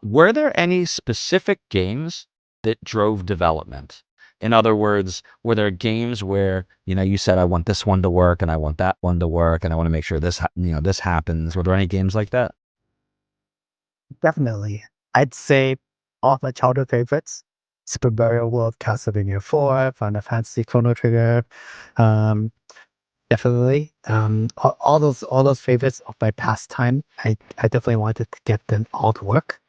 S1: Were there any specific games that drove development? In other words, were there games where, you said, I want this one to work and I want that one to work and I want to make sure this happens? Were there any games like that?
S2: Definitely. I'd say all of my childhood favorites: Super Mario World, Castlevania 4, Final Fantasy, Chrono Trigger. Um, Definitely. All those favorites of my pastime. I definitely wanted to get them all to work,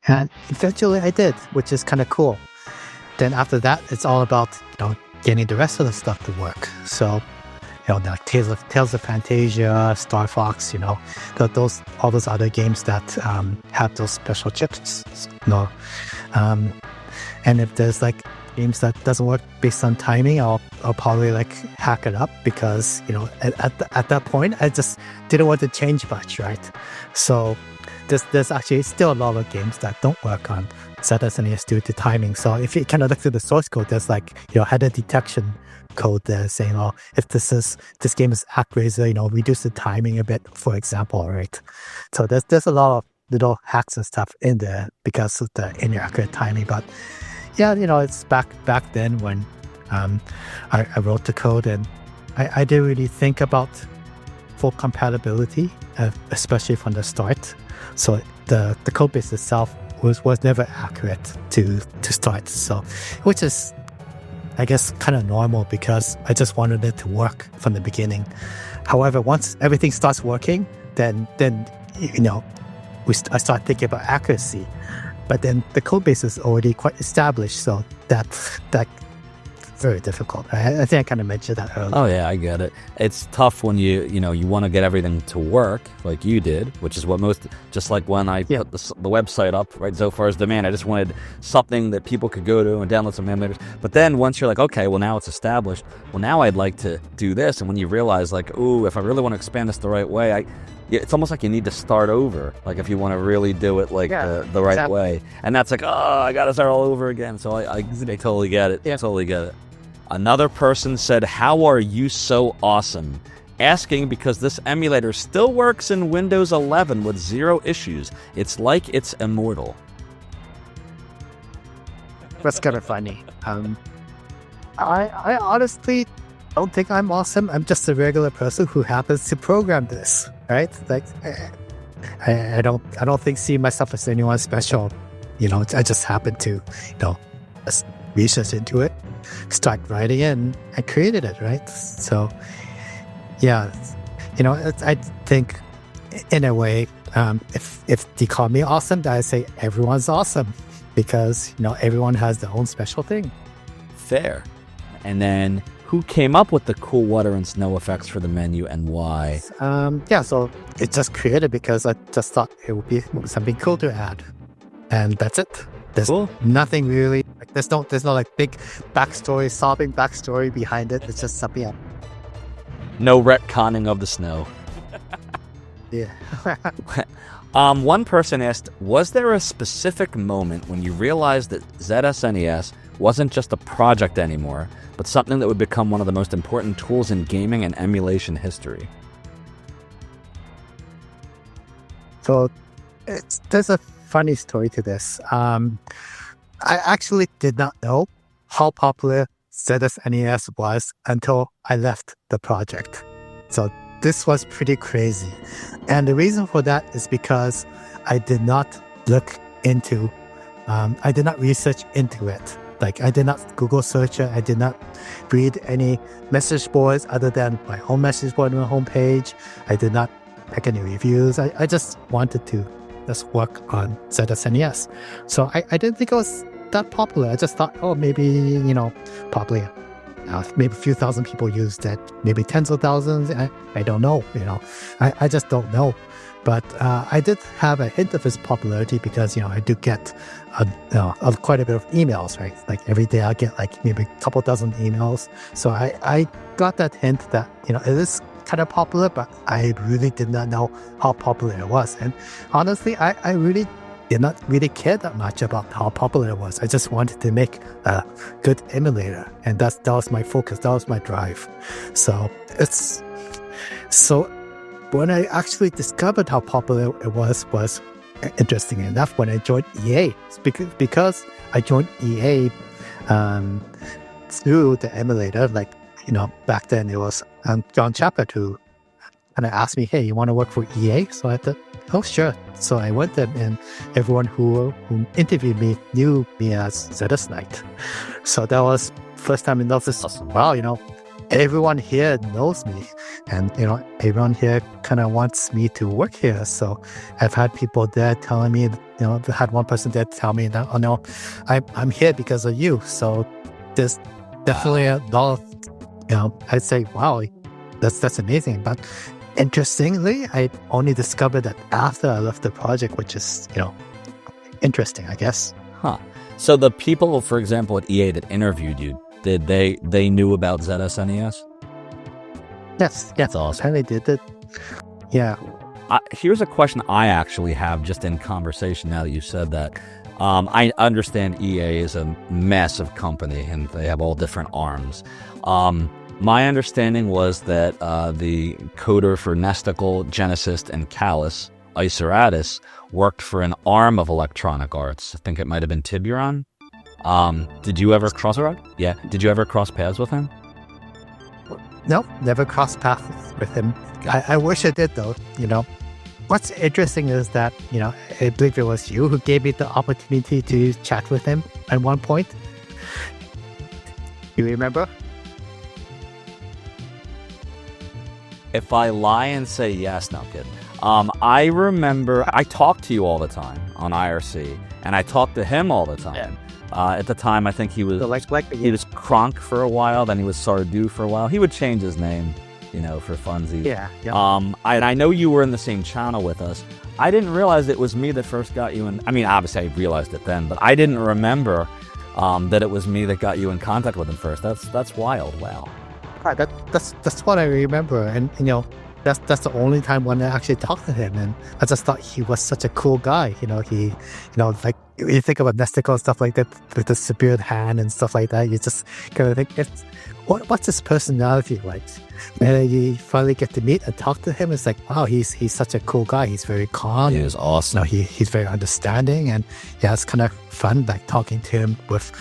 S2: and eventually I did, which is kind of cool. Then after that, it's all about getting the rest of the stuff to work. So like Tales of Fantasia, Star Fox, all those other games that have those special chips. Um, and if there's like games that doesn't work based on timing, I'll probably like hack it up because at that point I just didn't want to change much, right? So there's actually still a lot of games that don't work on ZSNES due to timing. So if you kind of look through the source code, there's like header detection code there saying, oh, if this game is accurate, reduce the timing a bit, for example, right? So there's a lot of little hacks and stuff in there because of the inaccurate timing. But yeah, it's back then when I wrote the code, and I didn't really think about full compatibility, especially from the start. So the code base itself was never accurate to start. So, which is, I guess, kind of normal because I just wanted it to work from the beginning. However, once everything starts working, then I start thinking about accuracy. But then the code base is already quite established, so that's very difficult. I think I kind of mentioned that earlier.
S1: Oh yeah, I get it. It's tough when you want to get everything to work like you did, which is what just like when I put the website up, right? Zophar's Demand. I just wanted something that people could go to and download some emulators. But then once you're like, okay, well now it's established. Well, now I'd like to do this. And when you realize like, ooh, if I really want to expand this the right way, it's almost like you need to start over. Like if you want to really do it like the right way. And that's like, oh, I got to start all over again. So I totally get it. Yeah. Totally get it. Another person said, how are you so awesome? Asking because this emulator still works in Windows 11 with 0 issues. It's like it's immortal.
S2: That's kind of funny. I honestly don't think I'm awesome. I'm just a regular person who happens to program this, right? Like, I don't see myself as anyone special. I just happen to, research into it, start writing it, and I created it, right? So, yeah, I think in a way, if they call me awesome, then I say everyone's awesome because, everyone has their own special thing.
S1: Fair. And then who came up with the cool water and snow effects for the menu and why?
S2: So it just created because I just thought it would be something cool to add. And that's it. There's nothing really, there's no like big sobbing backstory behind it. It's just something else.
S1: No retconning of the snow.
S2: Yeah.
S1: One person asked, was there a specific moment when you realized that ZSNES wasn't just a project anymore, but something that would become one of the most important tools in gaming and emulation history?
S2: So there's a funny story to this. I actually did not know how popular ZSNES was until I left the project. So this was pretty crazy. And the reason for that is because I did not look into, I did not research into it. Like I did not Google search it. I did not read any message boards other than my own message board on my homepage. I did not pick any reviews. I just wanted to just work on ZSNES. So I didn't think it was that popular. I just thought, oh, maybe, probably maybe a few thousand people used it, maybe tens of thousands. I don't know, I just don't know. But I did have a hint of its popularity because, I do get quite a bit of emails, right? Like every day I get like maybe a couple dozen emails. So I got that hint that, it is kind of popular, but I really did not know how popular it was. And honestly, I really did not really care that much about how popular it was. I just wanted to make a good emulator, and that was my focus. That was my drive. So when I actually discovered how popular it was interesting enough when I joined EA. Because I joined EA through the emulator. Like, back then it was John Chapert who kind of asked me, hey, you want to work for EA? So I thought, oh, sure. So I went there, and everyone who interviewed me knew me as ZSKnight. So that was first time in office. Wow, everyone here knows me, and everyone here kind of wants me to work here. So I've had people there telling me, I had one person there tell me that, oh no, I'm here because of you. So there's definitely a lot of, I'd say, wow, that's amazing. But interestingly, I only discovered that after I left the project, which is, interesting, I guess.
S1: Huh. So the people, for example, at EA that interviewed you, did they knew about ZSNES?
S2: Yes.
S1: That's awesome.
S2: They did it. Yeah.
S1: Here's a question I actually have just in conversation now that you said that. I understand EA is a massive company and they have all different arms. My understanding was that the coder for Nesticle, Genesis, and Callus, Iseratus, worked for an arm of Electronic Arts. I think it might have been Tiburon. Did you ever cross paths with him?
S2: No, never crossed paths with him. I wish I did, though. What's interesting is that, I believe it was you who gave me the opportunity to chat with him at one point. You remember?
S1: If I lie and say yes, no, kid. I remember I talked to you all the time on IRC, and I talked to him all the time.
S2: Yeah.
S1: At the time, I think he was
S2: he
S1: was Kronk for a while, then he was Sardu for a while. He would change his name, for funsies.
S2: Yeah.
S1: I know you were in the same channel with us. I didn't realize it was me that first got you in. I mean, obviously I realized it then, but I didn't remember that it was me that got you in contact with him first. That's wild. Wow.
S2: That's what I remember, and that's the only time when I actually talked to him, and I just thought he was such a cool guy. He like you think about Nesticle and stuff like that with the severed hand and stuff like that. You just kind of think, what's his personality like? And you finally get to meet and talk to him. It's like, wow, he's such a cool guy. He's very calm.
S1: He is awesome.
S2: He's very understanding, and yeah, it's kind of fun like talking to him with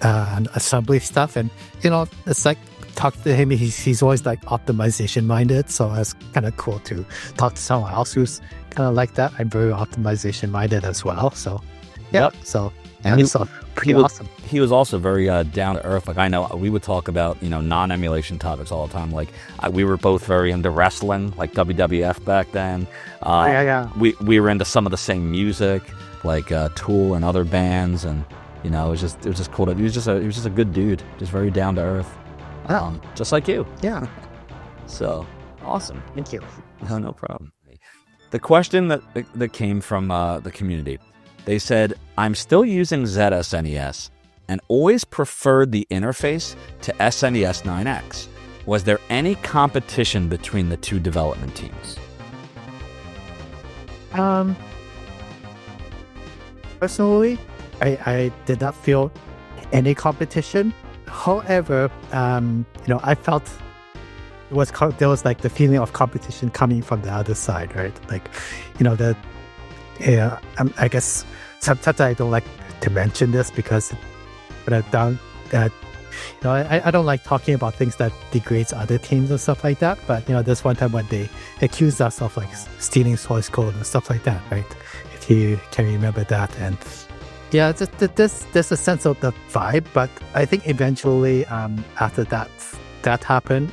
S2: assembly stuff, and it's like. Talk to him, he's always like optimization minded, so it's kind of cool to talk to someone else who's kind of like that. I'm very optimization minded as well, so yeah.
S1: Yep.
S2: So pretty awesome.
S1: He was also very down to earth. Like I know we would talk about non-emulation topics all the time. Like we were both very into wrestling, like WWF back then.
S2: Yeah.
S1: We were into some of the same music, like Tool and other bands, and it was just cool. He was just a good dude, just very down to earth. Just like you.
S2: Yeah.
S1: So, awesome.
S2: Thank you.
S1: No problem. The question that came from the community, they said, I'm still using ZSNES and always preferred the interface to SNES 9X. Was there any competition between the two development teams?
S2: Personally, I did not feel any competition. However, I felt there was like the feeling of competition coming from the other side, right? Like, I guess sometimes I don't like to mention this because I don't like talking about things that degrades other teams and stuff like that. But there's one time when they accused us of like stealing source code and stuff like that, right? If you can remember that. And yeah, there's a sense of the vibe, but I think eventually after that happened,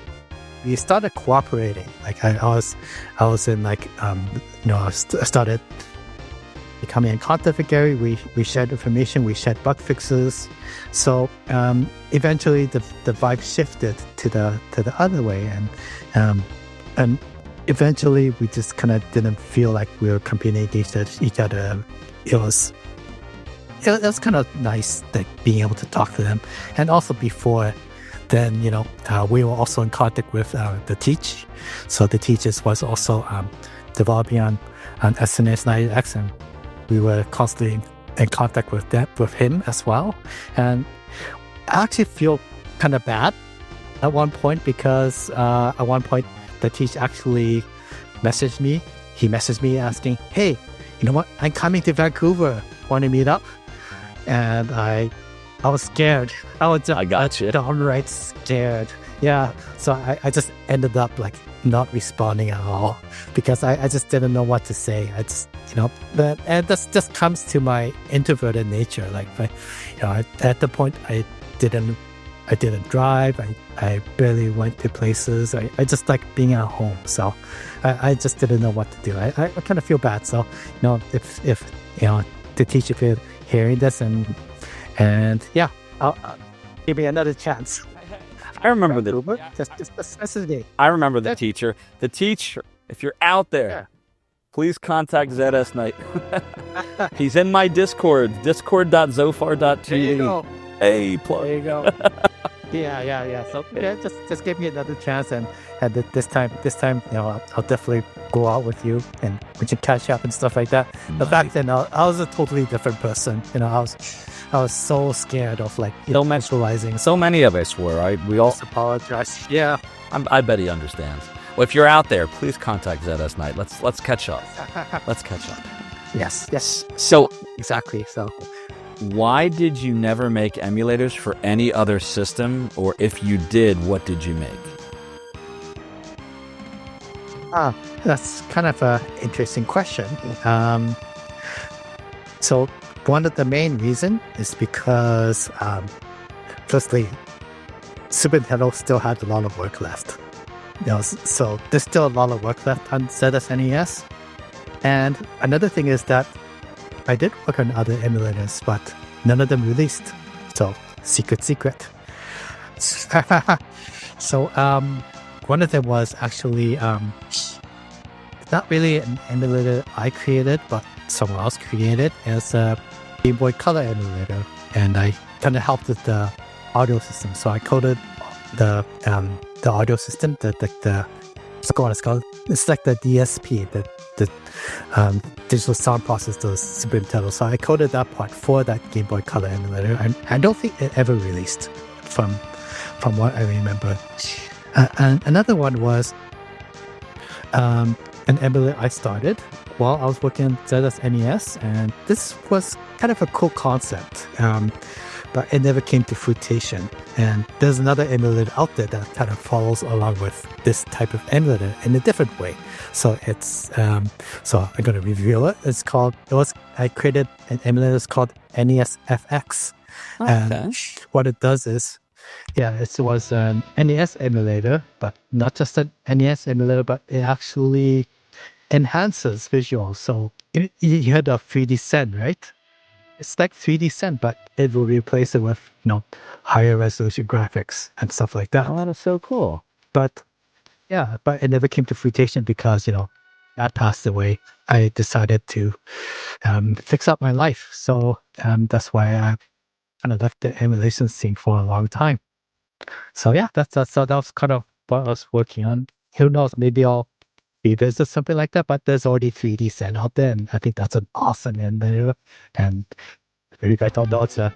S2: we started cooperating. Like I was in like I started becoming a content with Gary. We shared information, we shared bug fixes. So eventually the vibe shifted to the other way, and eventually we just kind of didn't feel like we were competing against each other. It was kind of nice that being able to talk to them. And also before then, we were also in contact with the Teach. So the Teachers was also developing on SNES 9X, and we were constantly in contact with him as well. And I actually feel kind of bad at one point because at one point the Teach actually messaged me. He messaged me asking, hey, you know what? I'm coming to Vancouver. Want to meet up? And I was scared. I got you. Downright scared. Yeah, so I just ended up like not responding at all because I just didn't know what to say. I just, and this just comes to my introverted nature. Like, at the point didn't drive. I barely went to places. I just like being at home. So I just didn't know what to do. I kind of feel bad. So, if the teacher, if you're hearing this and yeah, I'll give me another chance.
S1: I remember I remember the teacher. The teacher, if you're out there, please contact ZSKnight. He's in my Discord, discord.zophar.tv.
S2: There you go.
S1: Hey, plug.
S2: There you go. Yeah. So just give me another chance, and this time, I'll definitely go out with you, and we can catch up and stuff like that. But back then, I was a totally different person. I was so scared of like socializing.
S1: So many of us were. We all
S2: apologize. Yeah,
S1: I bet he understands. Well, if you're out there, please contact ZSKnight. Let's catch up. Let's catch up.
S2: Yes.
S1: So
S2: exactly. So
S1: why did you never make emulators for any other system, or if you did, what did you make?
S2: That's kind of an interesting question. So one of the main reason is because, firstly, Super Nintendo still had a lot of work left. So there's still a lot of work left on ZSNES. And another thing is that I did work on other emulators, but none of them released. So secret. So one of them was actually not really an emulator I created, but someone else created as a Game Boy Color emulator, and I kind of helped with the audio system. So I coded the audio system, I forgot what it's called. It's like the DSP, the digital sound processor, Super Nintendo. So I coded that part for that Game Boy Color emulator, and I don't think it ever released, from what I remember. And another one was an emulator I started while I was working on ZSNES, and this was kind of a cool concept, but it never came to fruition. And there's another emulator out there that kind of follows along with this type of emulator in a different way. So it's so I'm going to reveal it. I created an emulator. It's called NES-FX, and what it does is, it was an NES emulator, but not just an NES emulator, but it actually enhances visuals. So you had a 3D Sen, right? It's like 3D Sen, but it will replace it with higher resolution graphics and stuff like that.
S1: Oh, that is so cool.
S2: But it never came to fruition because Dad passed away. I decided to fix up my life, so that's why I kind of left the emulation scene for a long time. So that was kind of what I was working on. Who knows? Maybe I'll revisit something like that. But there's already 3D Sen out there, and I think that's an awesome emulator. And maybe I don't know, it's a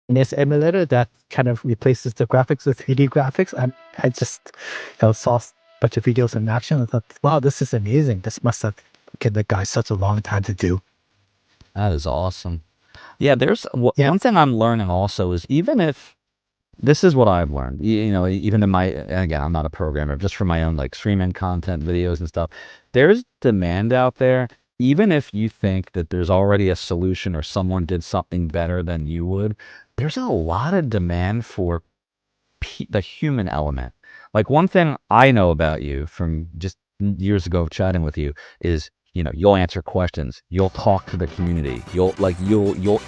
S2: NES emulator that kind of replaces the graphics with 3D graphics. And I just saw a bunch of videos in action and thought, wow, this is amazing. This must have taken the guy such a long time to do.
S1: That is awesome. Yeah, there's one thing I'm learning also is, even if this is what I've learned, even in and again, I'm not a programmer, just for my own like streaming content, videos and stuff, there's demand out there. Even if you think that there's already a solution or someone did something better than you would, there's a lot of demand for the human element. Like, one thing I know about you from just years ago of chatting with you is, you'll answer questions, you'll talk to the community, you'll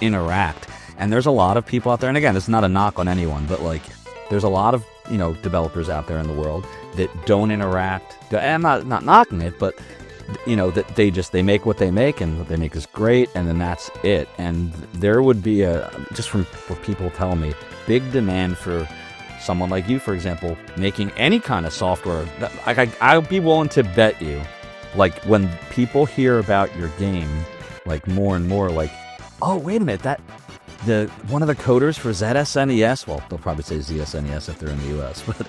S1: interact. And there's a lot of people out there, and again, this is not a knock on anyone, but like, there's a lot of developers out there in the world that don't interact. I'm not knocking it, but that they make what they make, and what they make is great, and then that's it. And there would be just from what people tell me, big demand for someone like you, for example, making any kind of software. I'll be willing to bet you, like, when people hear about your game, like, more and more, like, oh, wait a minute, one of the coders for ZSNES, well, they'll probably say ZSNES if they're in the US, but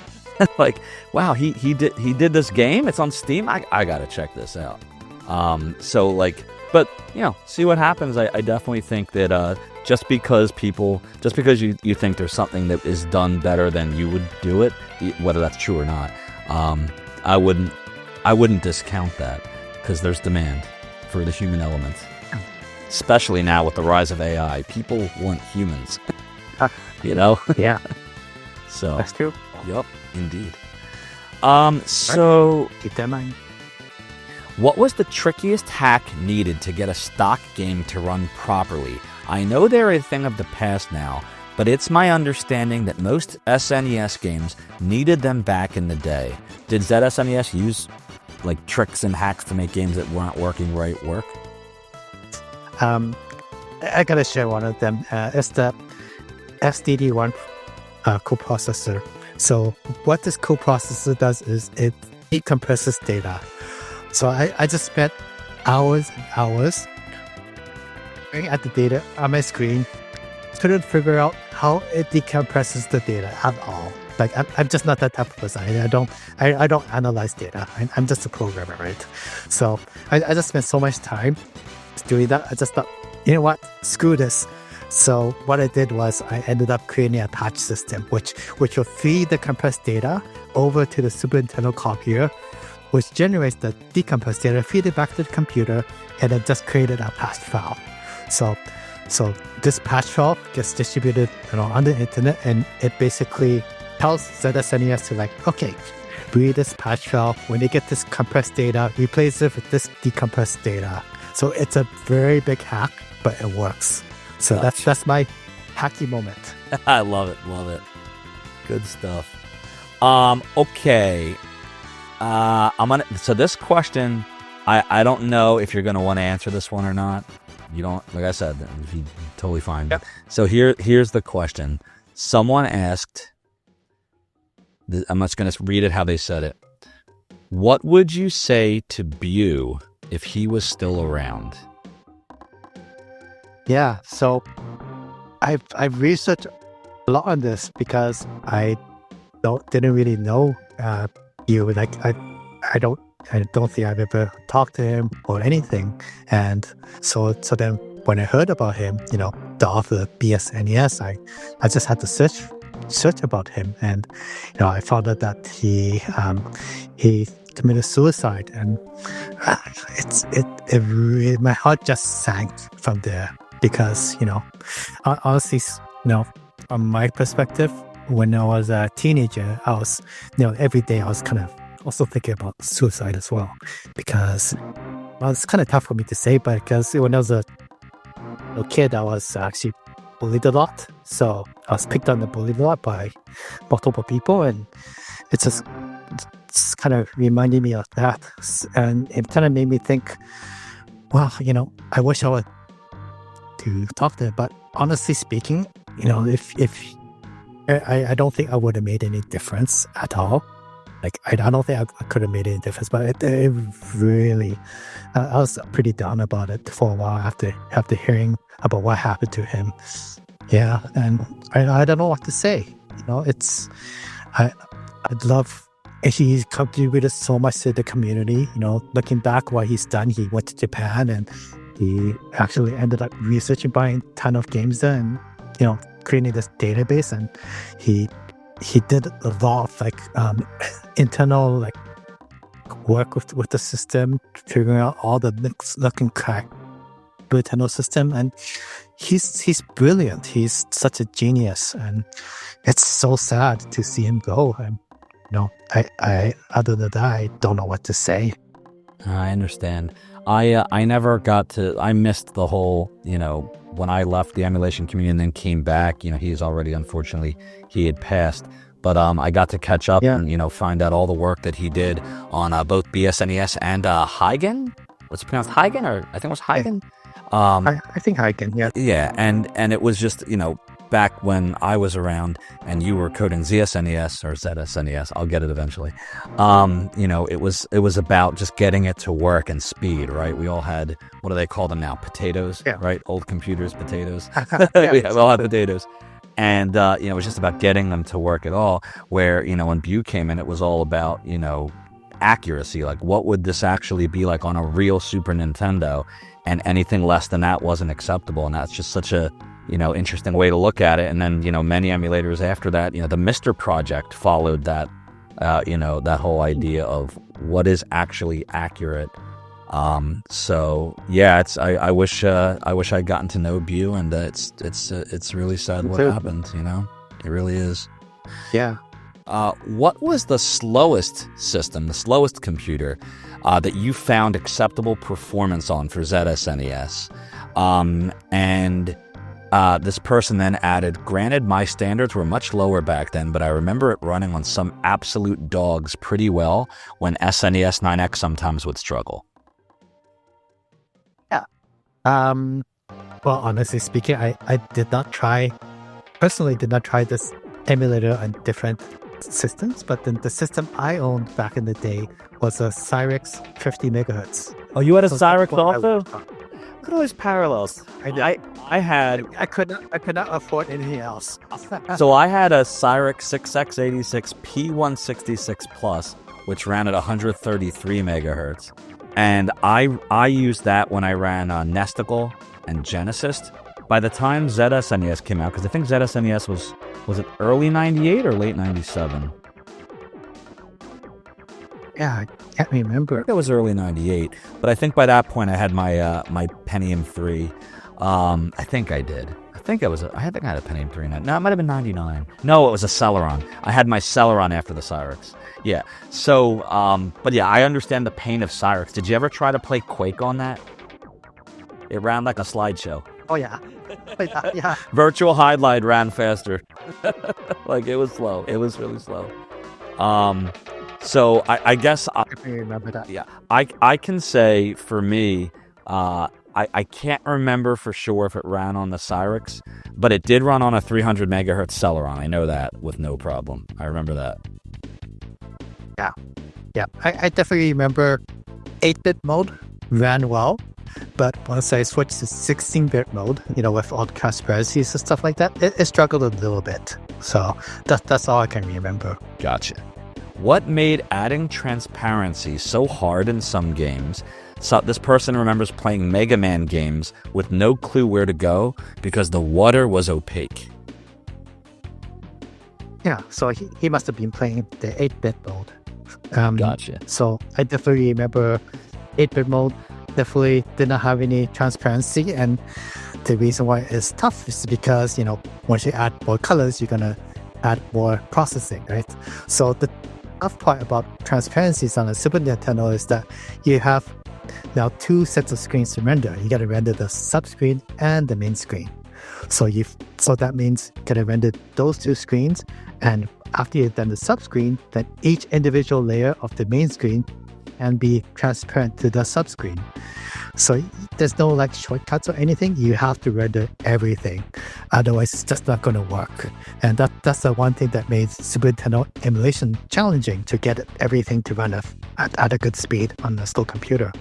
S1: like, wow, he did this game, it's on Steam, I gotta check this out. So like, but see what happens. I definitely think that just because you think there's something that is done better than you would do it, whether that's true or not, I wouldn't discount that, because there's demand for the human element. Especially now with the rise of AI, people want humans. You know?
S2: Yeah,
S1: So,
S2: that's true.
S1: yep, indeed. So,
S2: Keep that in mind.
S1: what was the trickiest hack needed to get a stock game to run properly? I know they're a thing of the past now, but it's my understanding that most SNES games needed them back in the day. Did ZSNES use like tricks and hacks to make games that weren't working right work?
S2: I gotta share one of them. It's the SDD1 coprocessor. So what this coprocessor does is it decompresses data. So I just spent hours and hours looking at the data on my screen, couldn't figure out how it decompresses the data at all. Like I'm just not that type of person. I don't analyze data. I'm just a programmer, right? So I just spent so much time doing that. I just thought, you know what? Screw this. So what I did was I ended up creating a patch system, which will feed the compressed data over to the Super Nintendo copier, which generates the decompressed data, feed it back to the computer, and then just created a patch file. So this patch file gets distributed, on the internet, and it basically tells ZSNES to okay, read this patch file. When they get this compressed data, replace it with this decompressed data. So it's a very big hack, but it works. So that's my hacky moment.
S1: I love it. Good stuff. Okay. So this question, I don't know if you're gonna want to answer this one or not. You don't, like I said, you totally fine.
S2: Yep.
S1: So here's the question. Someone asked, I'm just gonna read it how they said it. What would you say to Bew if he was still around?
S2: Yeah, so I've researched a lot on this because I didn't really know you. I don't think I've ever talked to him or anything. And so then when I heard about him, the author of BSNES, I just had to search about him, and I found out that he committed suicide, and it really, my heart just sank from there. Because, honestly, from my perspective, when I was a teenager, I was, every day I was kind of also thinking about suicide as well. Because, it's kind of tough for me to say, but because when I was a kid, I was actually bullied a lot. So I was picked on and bullied a lot by multiple people, and it's kind of reminded me of that. And it kind of made me think, well, I wish I would to talk to him, but honestly speaking, if I don't think I would have made any difference at all. I don't think I could have made any difference, but it really, I was pretty down about it for a while after hearing about what happened to him. Yeah, and I don't know what to say. I'd love. He's contributed so much to the community. Looking back what he's done, he went to Japan and he actually ended up researching, buying a ton of games there, and creating this database. And he did a lot of internal work with the system, figuring out all the looking crack Nintendo system. And he's brilliant. He's such a genius, and it's so sad to see him go. And I other than that, I don't know what to say.
S1: I understand. I never got to. I missed the whole. When I left the emulation community and then came back. He's already, unfortunately, he had passed. But I got to catch up and find out all the work that he did on both BSNES and Huygen. What's it pronounced? Huygen, or I think it was Huygen.
S2: I think Huygen. Yeah.
S1: Yeah, and it was just back when I was around and you were coding ZSNES or ZSNES, I'll get it eventually. It was about just getting it to work and speed, right? We all had, what do they call them now? Potatoes, right? Old computers, potatoes. We all had potatoes. And, it was just about getting them to work at all. Where, when Bew came in, it was all about, accuracy. What would this actually be like on a real Super Nintendo? And anything less than that wasn't acceptable. And that's just such a interesting way to look at it. And then, many emulators after that, the Mr. Project followed that, that whole idea of what is actually accurate. So yeah, I wish I'd gotten to know Bu, and it's really sad what happened. It really is.
S2: Yeah.
S1: What was the slowest system, the slowest computer that you found acceptable performance on for ZSNES? And this person then added, granted, my standards were much lower back then, but I remember it running on some absolute dogs pretty well when SNES 9X sometimes would struggle.
S2: Yeah. Well, honestly speaking, I personally did not try this emulator on different systems, but then the system I owned back in the day was a Cyrix 50 megahertz.
S1: Oh, you had a
S2: So
S1: Cyrix
S2: that's what
S1: also?
S2: I
S3: Look at all these parallels.
S2: I could not afford anything else.
S1: So I had a Cyrix 6X86 P166 Plus, which ran at 133 megahertz. And I used that when I ran Nesticle and Genesis. By the time ZSNES came out, because I think ZSNES was it early 98 or late 97?
S2: Yeah, I can't remember.
S1: I think it was early 98. But I think by that point I had my my Pentium 3. I think I did. I think I had a Pentium 3. No, it might have been 99. No, it was a Celeron. I had my Celeron after the Cyrix. Yeah. So, but yeah, I understand the pain of Cyrix. Did you ever try to play Quake on that? It ran like a slideshow.
S2: Oh yeah. Yeah.
S1: Virtual Highlight ran faster. Like, it was slow. It was really slow. So I guess
S2: I remember that.
S1: Yeah, I can say for me, I can't remember for sure if it ran on the Cyrix, but it did run on a 300 megahertz Celeron. I know that with no problem. I remember that.
S2: Yeah. I definitely remember 8-bit mode ran well, but once I switched to 16-bit mode, with all the transparencies and stuff like that, it struggled a little bit. So that's all I can remember.
S1: Gotcha. What made adding transparency so hard in some games? So this person remembers playing Mega Man games with no clue where to go because the water was opaque.
S2: Yeah, so he must have been playing the 8-bit mode.
S1: Gotcha.
S2: So I definitely remember 8-bit mode definitely did not have any transparency, and the reason why it's tough is because, once you add more colors, you're going to add more processing, right? So the tough part about transparencies on a Super Nintendo is that you have now two sets of screens to render. You got to render the subscreen and the main screen. So that means you got to render those two screens, and after you've done the subscreen, then each individual layer of the main screen can be transparent to the subscreen. So there's no shortcuts or anything. You have to render everything. Otherwise, it's just not going to work. And that's the one thing that made Super Nintendo emulation challenging, to get everything to run at a good speed on a slow computer.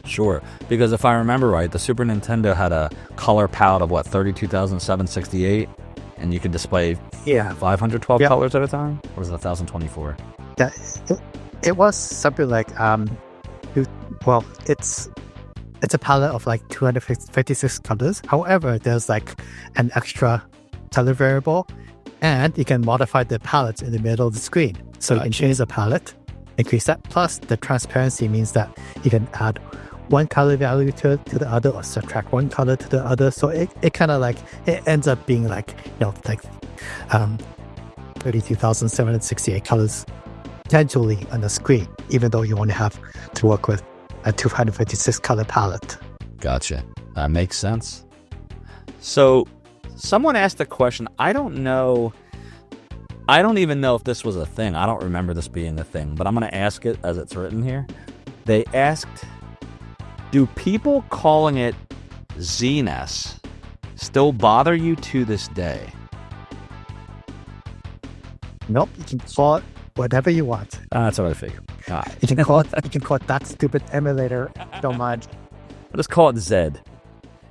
S1: Sure, because if I remember right, the Super Nintendo had a color palette of 32,768, and you could display 512 colors at a time, or was it 1,024?
S2: Yeah, it was something like it's a palette of 256 colors. However, there's an extra color variable, and you can modify the palette in the middle of the screen. So you can change the palette, increase that. Plus, the transparency means that you can add one color value to the other, or subtract one color to the other. So it kind of it ends up being 32,768 colors potentially on the screen, even though you only have to work with a 256 color palette.
S1: Gotcha. That makes sense. So someone asked a question. I don't even know if this was a thing. I don't remember this being a thing, but I'm going to ask it as it's written here. They asked, do people calling it ZSNES still bother you to this day?
S2: Nope, you can call it whatever you want.
S1: That's what I figured. All right.
S2: You can call it that stupid emulator. Don't mind.
S1: I'll just call it Zed.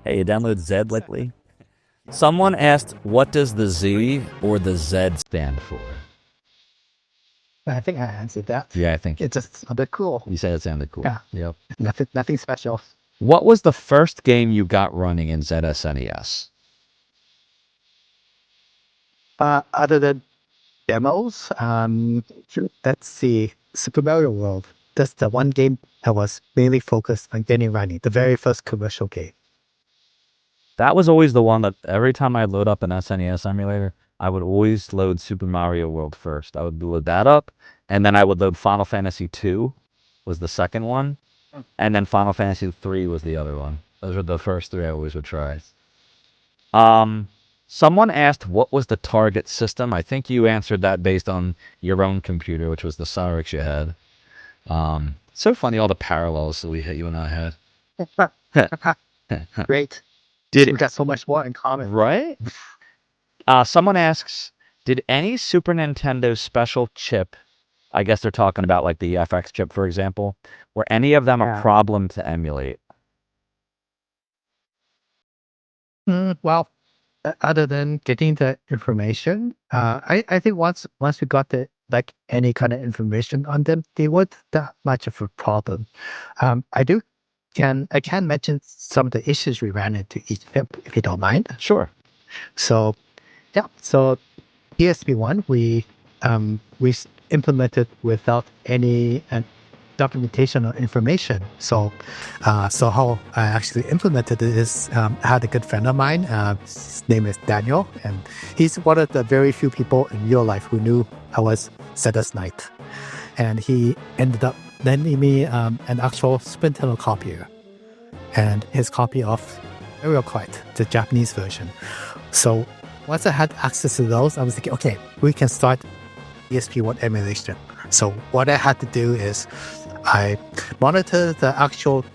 S1: Hey, you download Zed lately? Someone asked, what does the Z or the Z stand for?
S2: I think I answered that.
S1: Yeah, I think
S2: It's just a bit cool.
S1: you said it sounded cool.
S2: Yeah.
S1: Yep.
S2: Nothing special.
S1: What was the first game you got running in ZSNES?
S2: Other than demos, let's see, Super Mario World. That's the one game that was mainly focused on getting running, the very first commercial game.
S1: That was always the one that every time I load up an SNES emulator, I would always load Super Mario World first. I would load that up, and then I would load Final Fantasy II was the second one, and then Final Fantasy III was the other one. Those were the first three I always would try. Someone asked what was the target system. I think you answered that based on your own computer, which was the Cyrix you had. So funny all the parallels that you and I had.
S2: Great. We got so much more in common.
S1: Right? Someone asks, did any Super Nintendo special chip, I guess they're talking about like the FX chip, for example, were any of them a problem to emulate?
S2: Well, other than getting the information, I think once we got the like any kind of information on them, they weren't that much of a problem. I can mention some of the issues we ran into each chip, if you don't mind.
S1: Sure.
S2: So ESP1 we implemented without any documentation or information. So how I actually implemented it is I had a good friend of mine. His name is Daniel, and he's one of the very few people in real life who knew I was zsKnight. And he ended up lending me an actual Super Nintendo copier and his copy of Mario Kart, the Japanese version. So once I had access to those, I was thinking, okay, we can start ESP1 emulation. So what I had to do is I monitored the actual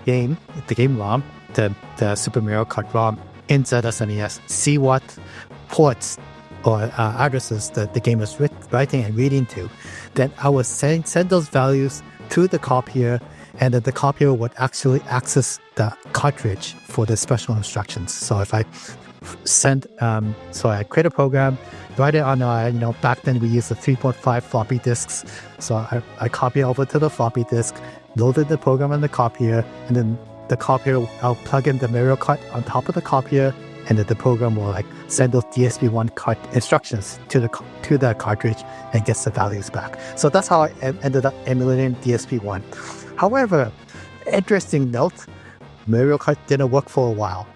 S2: game, the game ROM, the Super Mario Kart ROM in ZSNES, see what ports or addresses that the game was writing and reading to. Then I would send those values to the copier, and then the copier would actually access the cartridge for the special instructions. So if I so I create a program, write it on back then we used the 3.5 floppy disks. So I copy over to the floppy disk, loaded the program on the copier, and then the copier, I'll plug in the Mario Kart on top of the copier, and then the program will send those DSP1 cart instructions to the cartridge and gets the values back. So that's how I ended up emulating DSP1. However, interesting note, Mario Kart didn't work for a while.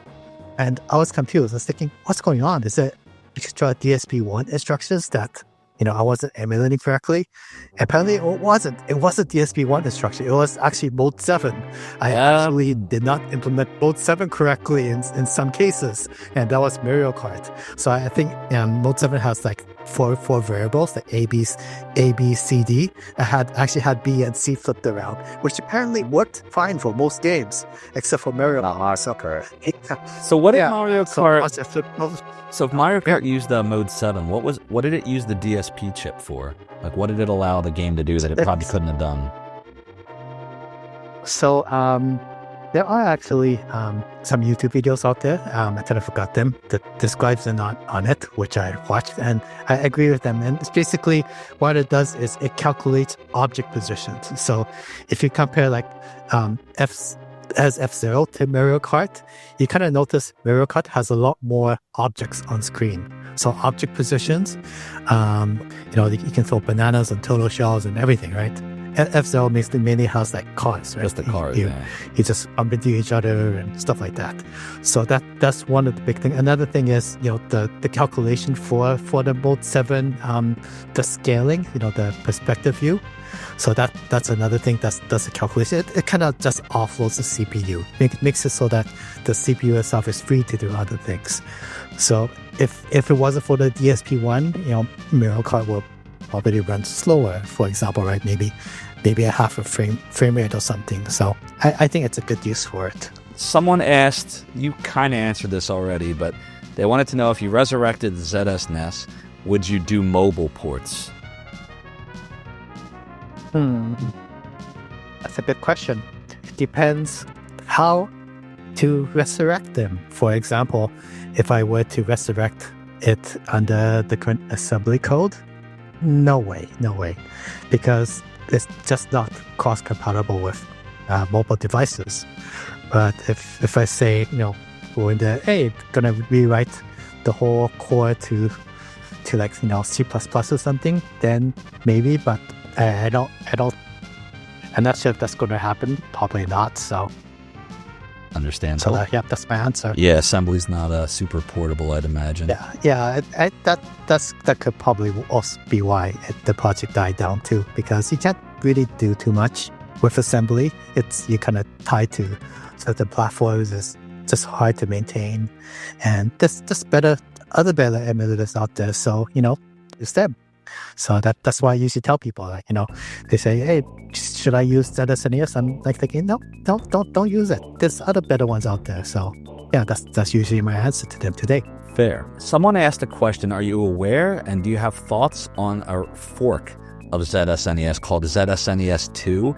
S2: And I was confused. I was thinking, what's going on? Is it extra DSP1 instructions that, I wasn't emulating correctly? Apparently it wasn't. It wasn't DSP1 instruction. It was actually mode 7. I actually did not implement mode 7 correctly in some cases. And that was Mario Kart. So I think mode 7 has four variables, like A, B, C, D. I actually had B and C flipped around, which apparently worked fine for most games, except for Mario Kart.
S1: So what did Mario Kart... So if Mario Kart used mode 7, what did it use the DSP chip for? What did it allow the game to do that it probably couldn't have done?
S2: So there are actually some YouTube videos out there. I kind of forgot them that describes them on it, which I watched, and I agree with them. And it's basically what it does is it calculates object positions. So if you compare F0 to Mario Kart, you kind of notice Mario Kart has a lot more objects on screen. So object positions, you can throw bananas and turtle shells and everything, right? F0 mainly has cars, right? Just
S1: the cars,
S2: you just bump into each other and stuff like that. So that's one of the big things. Another thing is, the calculation for the mode 7, the scaling, the perspective view. So that's another thing that's a calculation. It kind of just offloads the CPU. Makes it so that the CPU itself is free to do other things. So if it wasn't for the DSP1, Mario Kart will probably run slower, for example, right? Maybe a half a frame rate or something. So I think it's a good use for it.
S1: Someone asked, you kind of answered this already, but they wanted to know if you resurrected ZSNES, would you do mobile ports?
S2: That's a good question. It depends how to resurrect them. For example, if I were to resurrect it under the current assembly code, no way, because it's just not cross-compatible with mobile devices. But if I say, gonna rewrite the whole core to to like, C++ or something, then maybe, but I'm not sure if that's going to happen. Probably not. So
S1: Understandable.
S2: yeah, that's my answer.
S1: Yeah, assembly's not super portable, I'd imagine.
S2: Yeah. That could probably also be why the project died down too, because you can't really do too much with assembly. You're kind of tied to certain platforms. It's just hard to maintain, and there's just other better emulators out there. So use them. So that's why I usually tell people, like, they say, hey, should I use ZSNES? I'm like thinking, no, don't use it. There's other better ones out there. So yeah, that's usually my answer to them today.
S1: Fair. Someone asked a question, are you aware and do you have thoughts on a fork of ZSNES called ZSNES 2,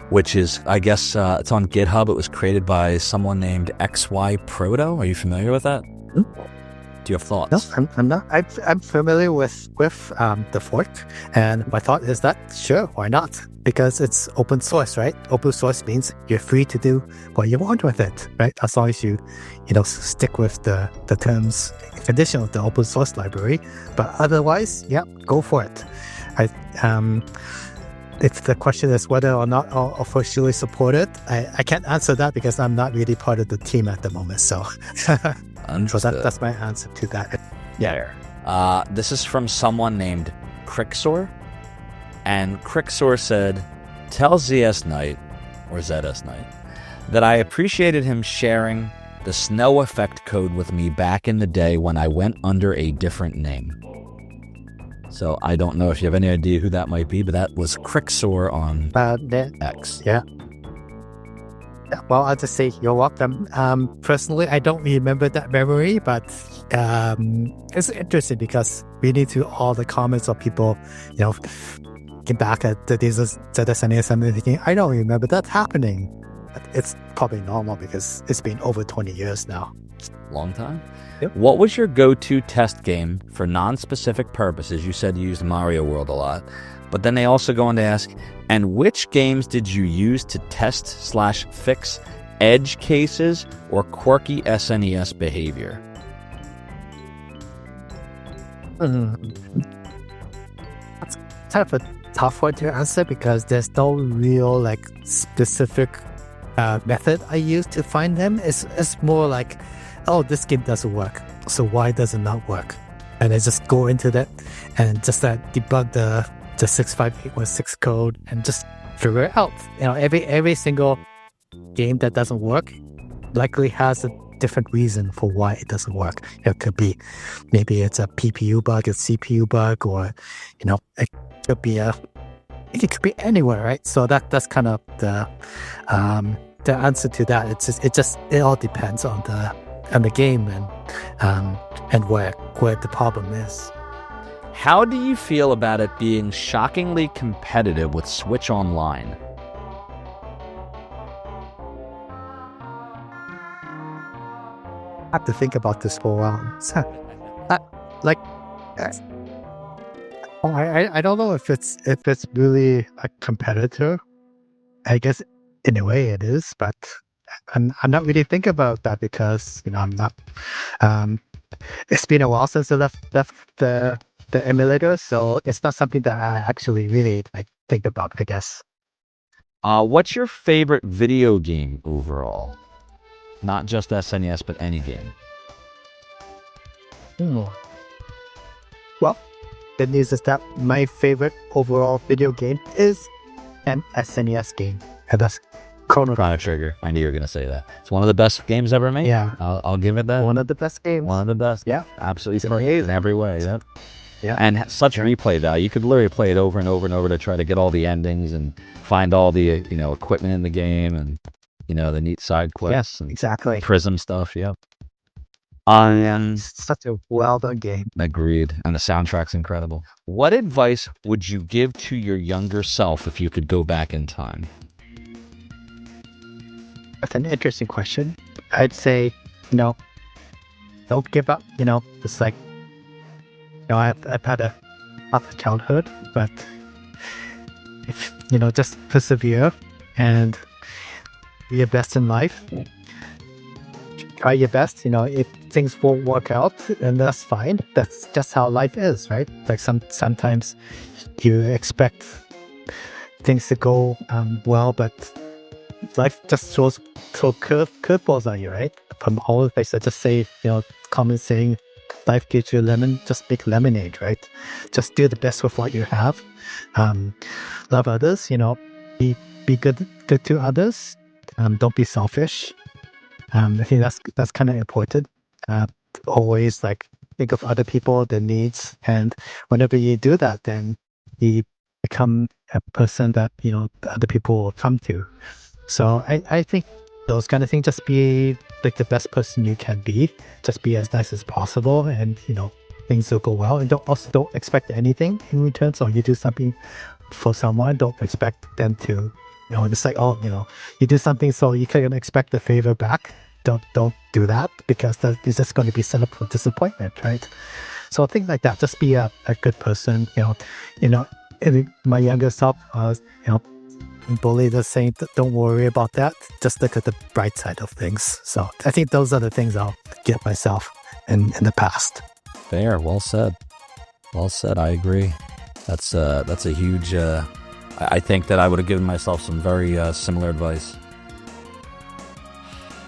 S1: which is, I guess, it's on GitHub. It was created by someone named XY Proto. Are you familiar with that? Do you have thoughts?
S2: No, I'm not. I'm familiar with the fork, and my thought is that sure, why not? Because it's open source, right? Open source means you're free to do what you want with it, right? As long as you stick with the terms and conditions of the open source library. But otherwise, yeah, go for it. If the question is whether or not I'll officially support it, I can't answer that because I'm not really part of the team at the moment. So. So that's my answer to that.
S1: Yeah. This is from someone named Crixor. And Crixor said, tell ZSKnight, or ZSKnight, that I appreciated him sharing the snow effect code with me back in the day when I went under a different name. So I don't know if you have any idea who that might be, but that was Crixor on X.
S2: Yeah. Well, I'll just say you're welcome. Personally, I don't remember that memory, but it's interesting because reading through all the comments of people, looking back at the ZSNES, I'm thinking, I don't remember that happening. But it's probably normal because it's been over 20 years now.
S1: Long time?
S2: Yep.
S1: What was your go-to test game for non-specific purposes? You said you used Mario World a lot. But then they also go on to ask, and which games did you use to test/fix edge cases or quirky SNES behavior?
S2: That's kind of a tough one to answer because there's no real specific method I use to find them. It's more like, oh, this game doesn't work, so why does it not work? And I just go into that and just debug the 65816 code and just figure it out. Every single game that doesn't work likely has a different reason for why it doesn't work. It could be maybe it's a PPU bug, a CPU bug, or it could be anywhere, right? So that's kind of the answer to that. It all depends on the game and where the problem is.
S1: How do you feel about it being shockingly competitive with Switch Online?
S2: I have to think about this for a while. I don't know if it's really a competitor. I guess in a way it is, but I'm not really thinking about that because I'm not. It's been a while since I left the emulator, so it's not something that I actually really think about, I guess.
S1: What's your favorite video game overall? Not just SNES, but any game.
S2: Well, the news is that my favorite overall video game is an SNES game, and that's Chrono
S1: Trigger. I knew you were going to say that. It's one of the best games ever made.
S2: Yeah.
S1: I'll give it that.
S2: One of the best games.
S1: One of the best.
S2: Yeah.
S1: Absolutely great in every way. Yep.
S2: Yeah.
S1: And such replay value. You could literally play it over and over and over to try to get all the endings and find all the equipment in the game and the neat side quests.
S2: Yes, exactly.
S1: Prism stuff. Yep.
S2: It's such a well-done game.
S1: Agreed. And the soundtrack's incredible. What advice would you give to your younger self if you could go back in time?
S2: That's an interesting question. I'd say, don't give up. It's like, I've had a tough childhood, but if just persevere and be your best in life. try your best. If things won't work out, then that's fine. That's just how life is, right? Like sometimes you expect things to go well, but life just throws curveballs at you, right? From all the things I just say, common saying, life gives you a lemon, just make lemonade, right? Just do the best with what you have. Love others, be good to others. Don't be selfish. I think that's kind of important. Always like think of other people, their needs, and whenever you do that, then you become a person that other people will come to. So I think those kind of things, just be like the best person you can be, just be as nice as possible, and things will go well. And don't expect anything in return. So you do something for someone, don't expect them to, it's like, you do something so you can expect a favor back. Don't do that, because that is just going to be set up for disappointment, right? So things like that. Just be a good person. In my younger self, bully the saying, don't worry about that. Just look at the bright side of things. So I think those are the things I'll give myself in the past.
S1: Fair. Well said. Well said. I agree. That's a huge. I think that I would have given myself some very similar advice.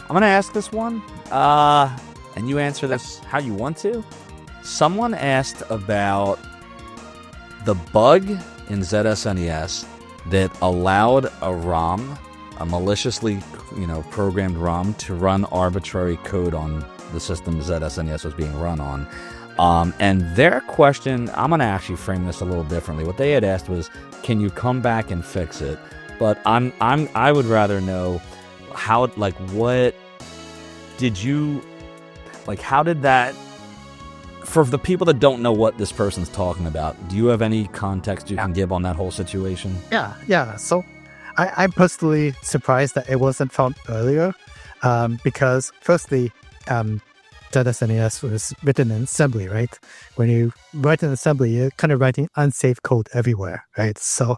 S1: I'm gonna ask this one, and you answer this how you want to. Someone asked about the bug in ZSNES that allowed a ROM, a maliciously, programmed ROM, to run arbitrary code on the system ZSNES was being run on. And their question, I'm gonna actually frame this a little differently. What they had asked was, can you come back and fix it? But I would rather know how, what did you, how did that, for the people that don't know what this person's talking about, do you have any context you can give on that whole situation?
S2: Yeah. So I'm personally surprised that it wasn't found earlier, because firstly, ZSNES was written in assembly, right? When you write in assembly, you're kind of writing unsafe code everywhere, right? So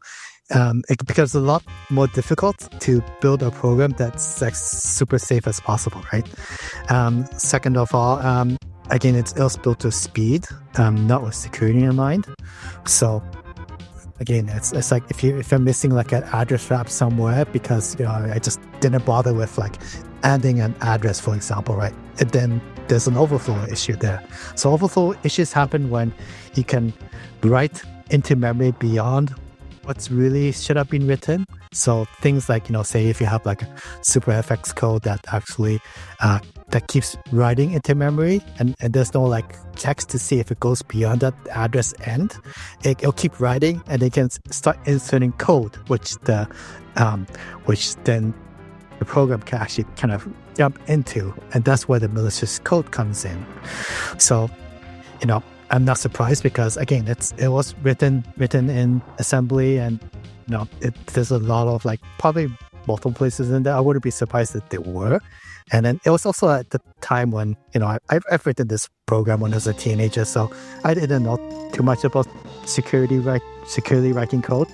S2: it becomes a lot more difficult to build a program that's super safe as possible, right? Second of all, again, it was built to speed, not with security in mind. So again, it's like if you're missing an address wrap somewhere because I just didn't bother with adding an address, for example, right? And then there's an overflow issue there. So overflow issues happen when you can write into memory beyond what's really should have been written. So things like, say if you have a SuperFX code that actually that keeps writing into memory, and there's no text to see if it goes beyond that address end, it'll keep writing, and they can start inserting code, which then the program can actually kind of jump into, and that's where the malicious code comes in. So, I'm not surprised, because again, it was written in assembly, and there's a lot of probably multiple places in there. I wouldn't be surprised if there were. And then it was also at the time when I've written this program when I was a teenager, so I didn't know too much about securely writing code.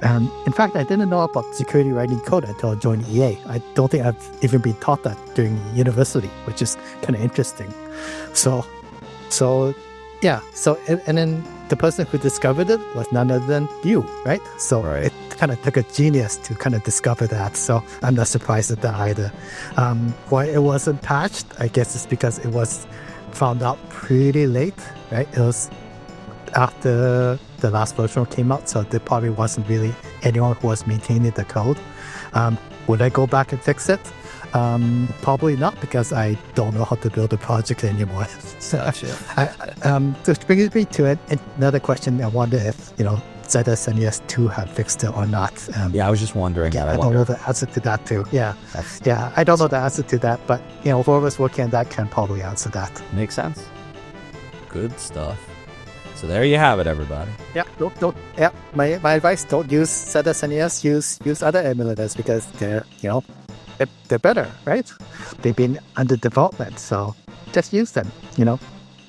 S2: And in fact, I didn't know about security writing code until I joined EA. I don't think I've even been taught that during university, which is kind of interesting. So yeah. So, and then the person who discovered it was none other than you, right? So
S1: right.
S2: It kind of took a genius to kind of discover that. So I'm not surprised at that either. Why it wasn't patched, I guess it's because it was found out pretty late, right? It was after the last version came out, so there probably wasn't really anyone who was maintaining the code. Would I go back and fix it? Probably not, because I don't know how to build a project anymore. So, which brings me to another question. I wonder if ZSNES 2 have fixed it or not.
S1: Yeah, I was just wondering that.
S2: I don't know the answer to that too. Yeah, I don't know the answer to that, but whoever's working on that can probably answer that.
S1: Makes sense. Good stuff. So there you have it, everybody.
S2: Yeah, don't. Yeah, my advice: don't use ZSNES. Use other emulators, because they're better, right? They've been under development, so just use them.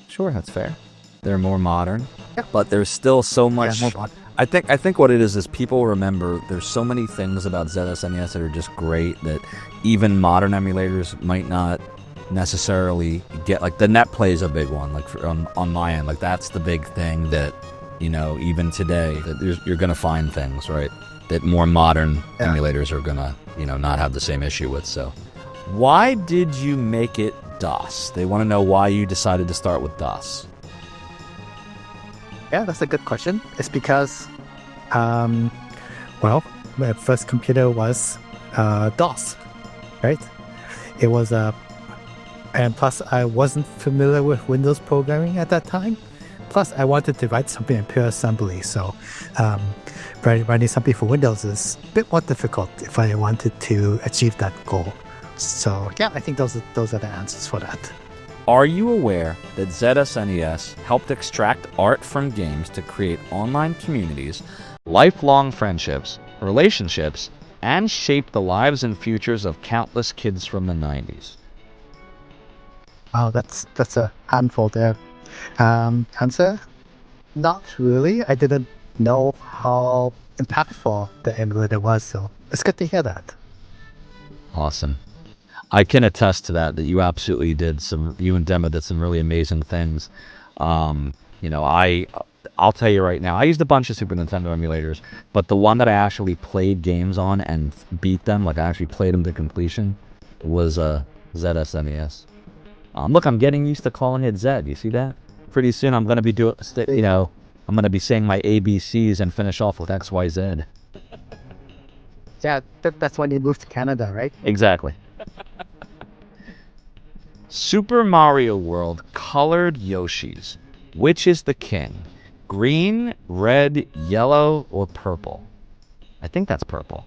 S1: Sure, that's fair. They're more modern.
S2: Yeah.
S1: But there's still so much.
S2: Yeah, more modern.
S1: I think what it is people remember there's so many things about ZSNES that are just great that even modern emulators might not necessarily get like the net play is a big one. Like on my end, like that's the big thing that even today that you're gonna find things right that more modern emulators are gonna not have the same issue with. So, why did you make it DOS? They want to know why you decided to start with DOS.
S2: Yeah, that's a good question. It's because, well, my first computer was DOS, right? It was and plus I wasn't familiar with Windows programming at that time. Plus, I wanted to write something in pure assembly, so writing something for Windows is a bit more difficult if I wanted to achieve that goal. So yeah, I think those are the answers for that.
S1: Are you aware that ZSNES helped extract art from games to create online communities, lifelong friendships, relationships, and shape the lives and futures of countless kids from the 90s?
S2: Wow, that's a handful there. Answer? Not really. I didn't know how impactful the emulator was, so it's good to hear that.
S1: Awesome. I can attest to that you absolutely did you and Demo did some really amazing things. I'll tell you right now, I used a bunch of Super Nintendo emulators, but the one that I actually played games on and beat them, like I actually played them to completion, was ZSNES. Look, I'm getting used to calling it Z. You see that? Pretty soon I'm going to be I'm going to be saying my ABCs and finish off with XYZ.
S2: Yeah, that's when you moved to Canada, right?
S1: Exactly. Super Mario World colored Yoshis. Which is the king? Green, red, yellow, or purple? I think that's purple.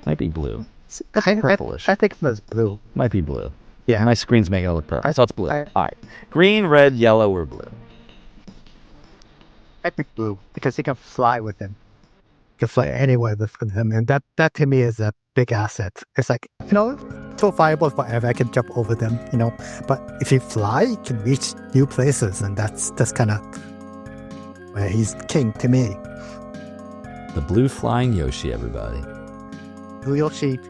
S1: Might be blue. Purplish.
S2: I think it was blue.
S1: Might be blue.
S2: Yeah.
S1: My screen's making it look purple. I thought it's blue. All right. Green, red, yellow, or blue?
S2: I pick blue because you can fly with him. You can fly anywhere with him, and that to me is a big asset. It's like, so viable forever. I can jump over them, But if you fly, you can reach new places, and that's kind of where he's king to me.
S1: The blue flying Yoshi, everybody.
S2: Blue Yoshi.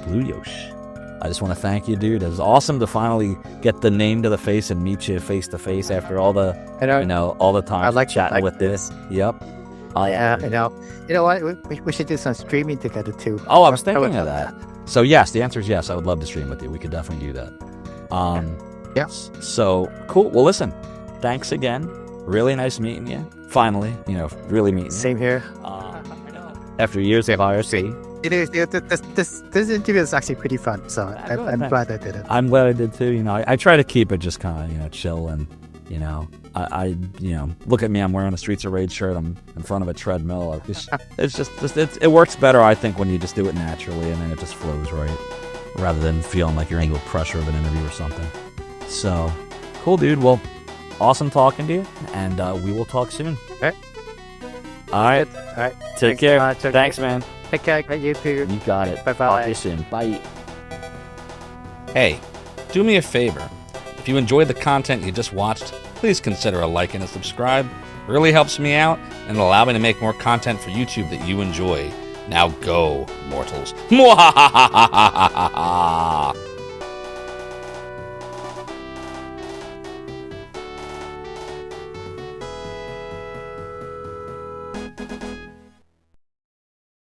S1: Blue Yoshi. I just want to thank you, dude. It was awesome to finally get the name to the face and meet you face to face after all the, all the time
S2: I like
S1: chatting with this. Yep.
S2: Oh yeah, you know what? We should do some streaming together too.
S1: Oh, I was thinking of that. So yes, the answer is yes. I would love to stream with you. We could definitely do that.
S2: Yes.
S1: So cool. Well, listen. Thanks again. Really nice meeting you. Finally, really meeting you.
S2: Same here.
S1: After years of IRC.
S2: This interview is actually pretty fun, so I'm glad I did it.
S1: I'm glad I did too. I try to keep it just kind of chill and I look at me. I'm wearing a Streets of Rage shirt. I'm in front of a treadmill. It works better, I think, when you just do it naturally and then it just flows right, rather than feeling like you're under pressure of an interview or something. So cool, dude. Well, awesome talking to you, and we will talk soon. All right. Take care. Thanks, man.
S2: Take care. You too.
S1: You got it.
S2: Bye.
S1: Talk to you soon. Bye. Hey, do me a favor. If you enjoyed the content you just watched, please consider a like and a subscribe. It really helps me out and allow me to make more content for YouTube that you enjoy. Now go, mortals.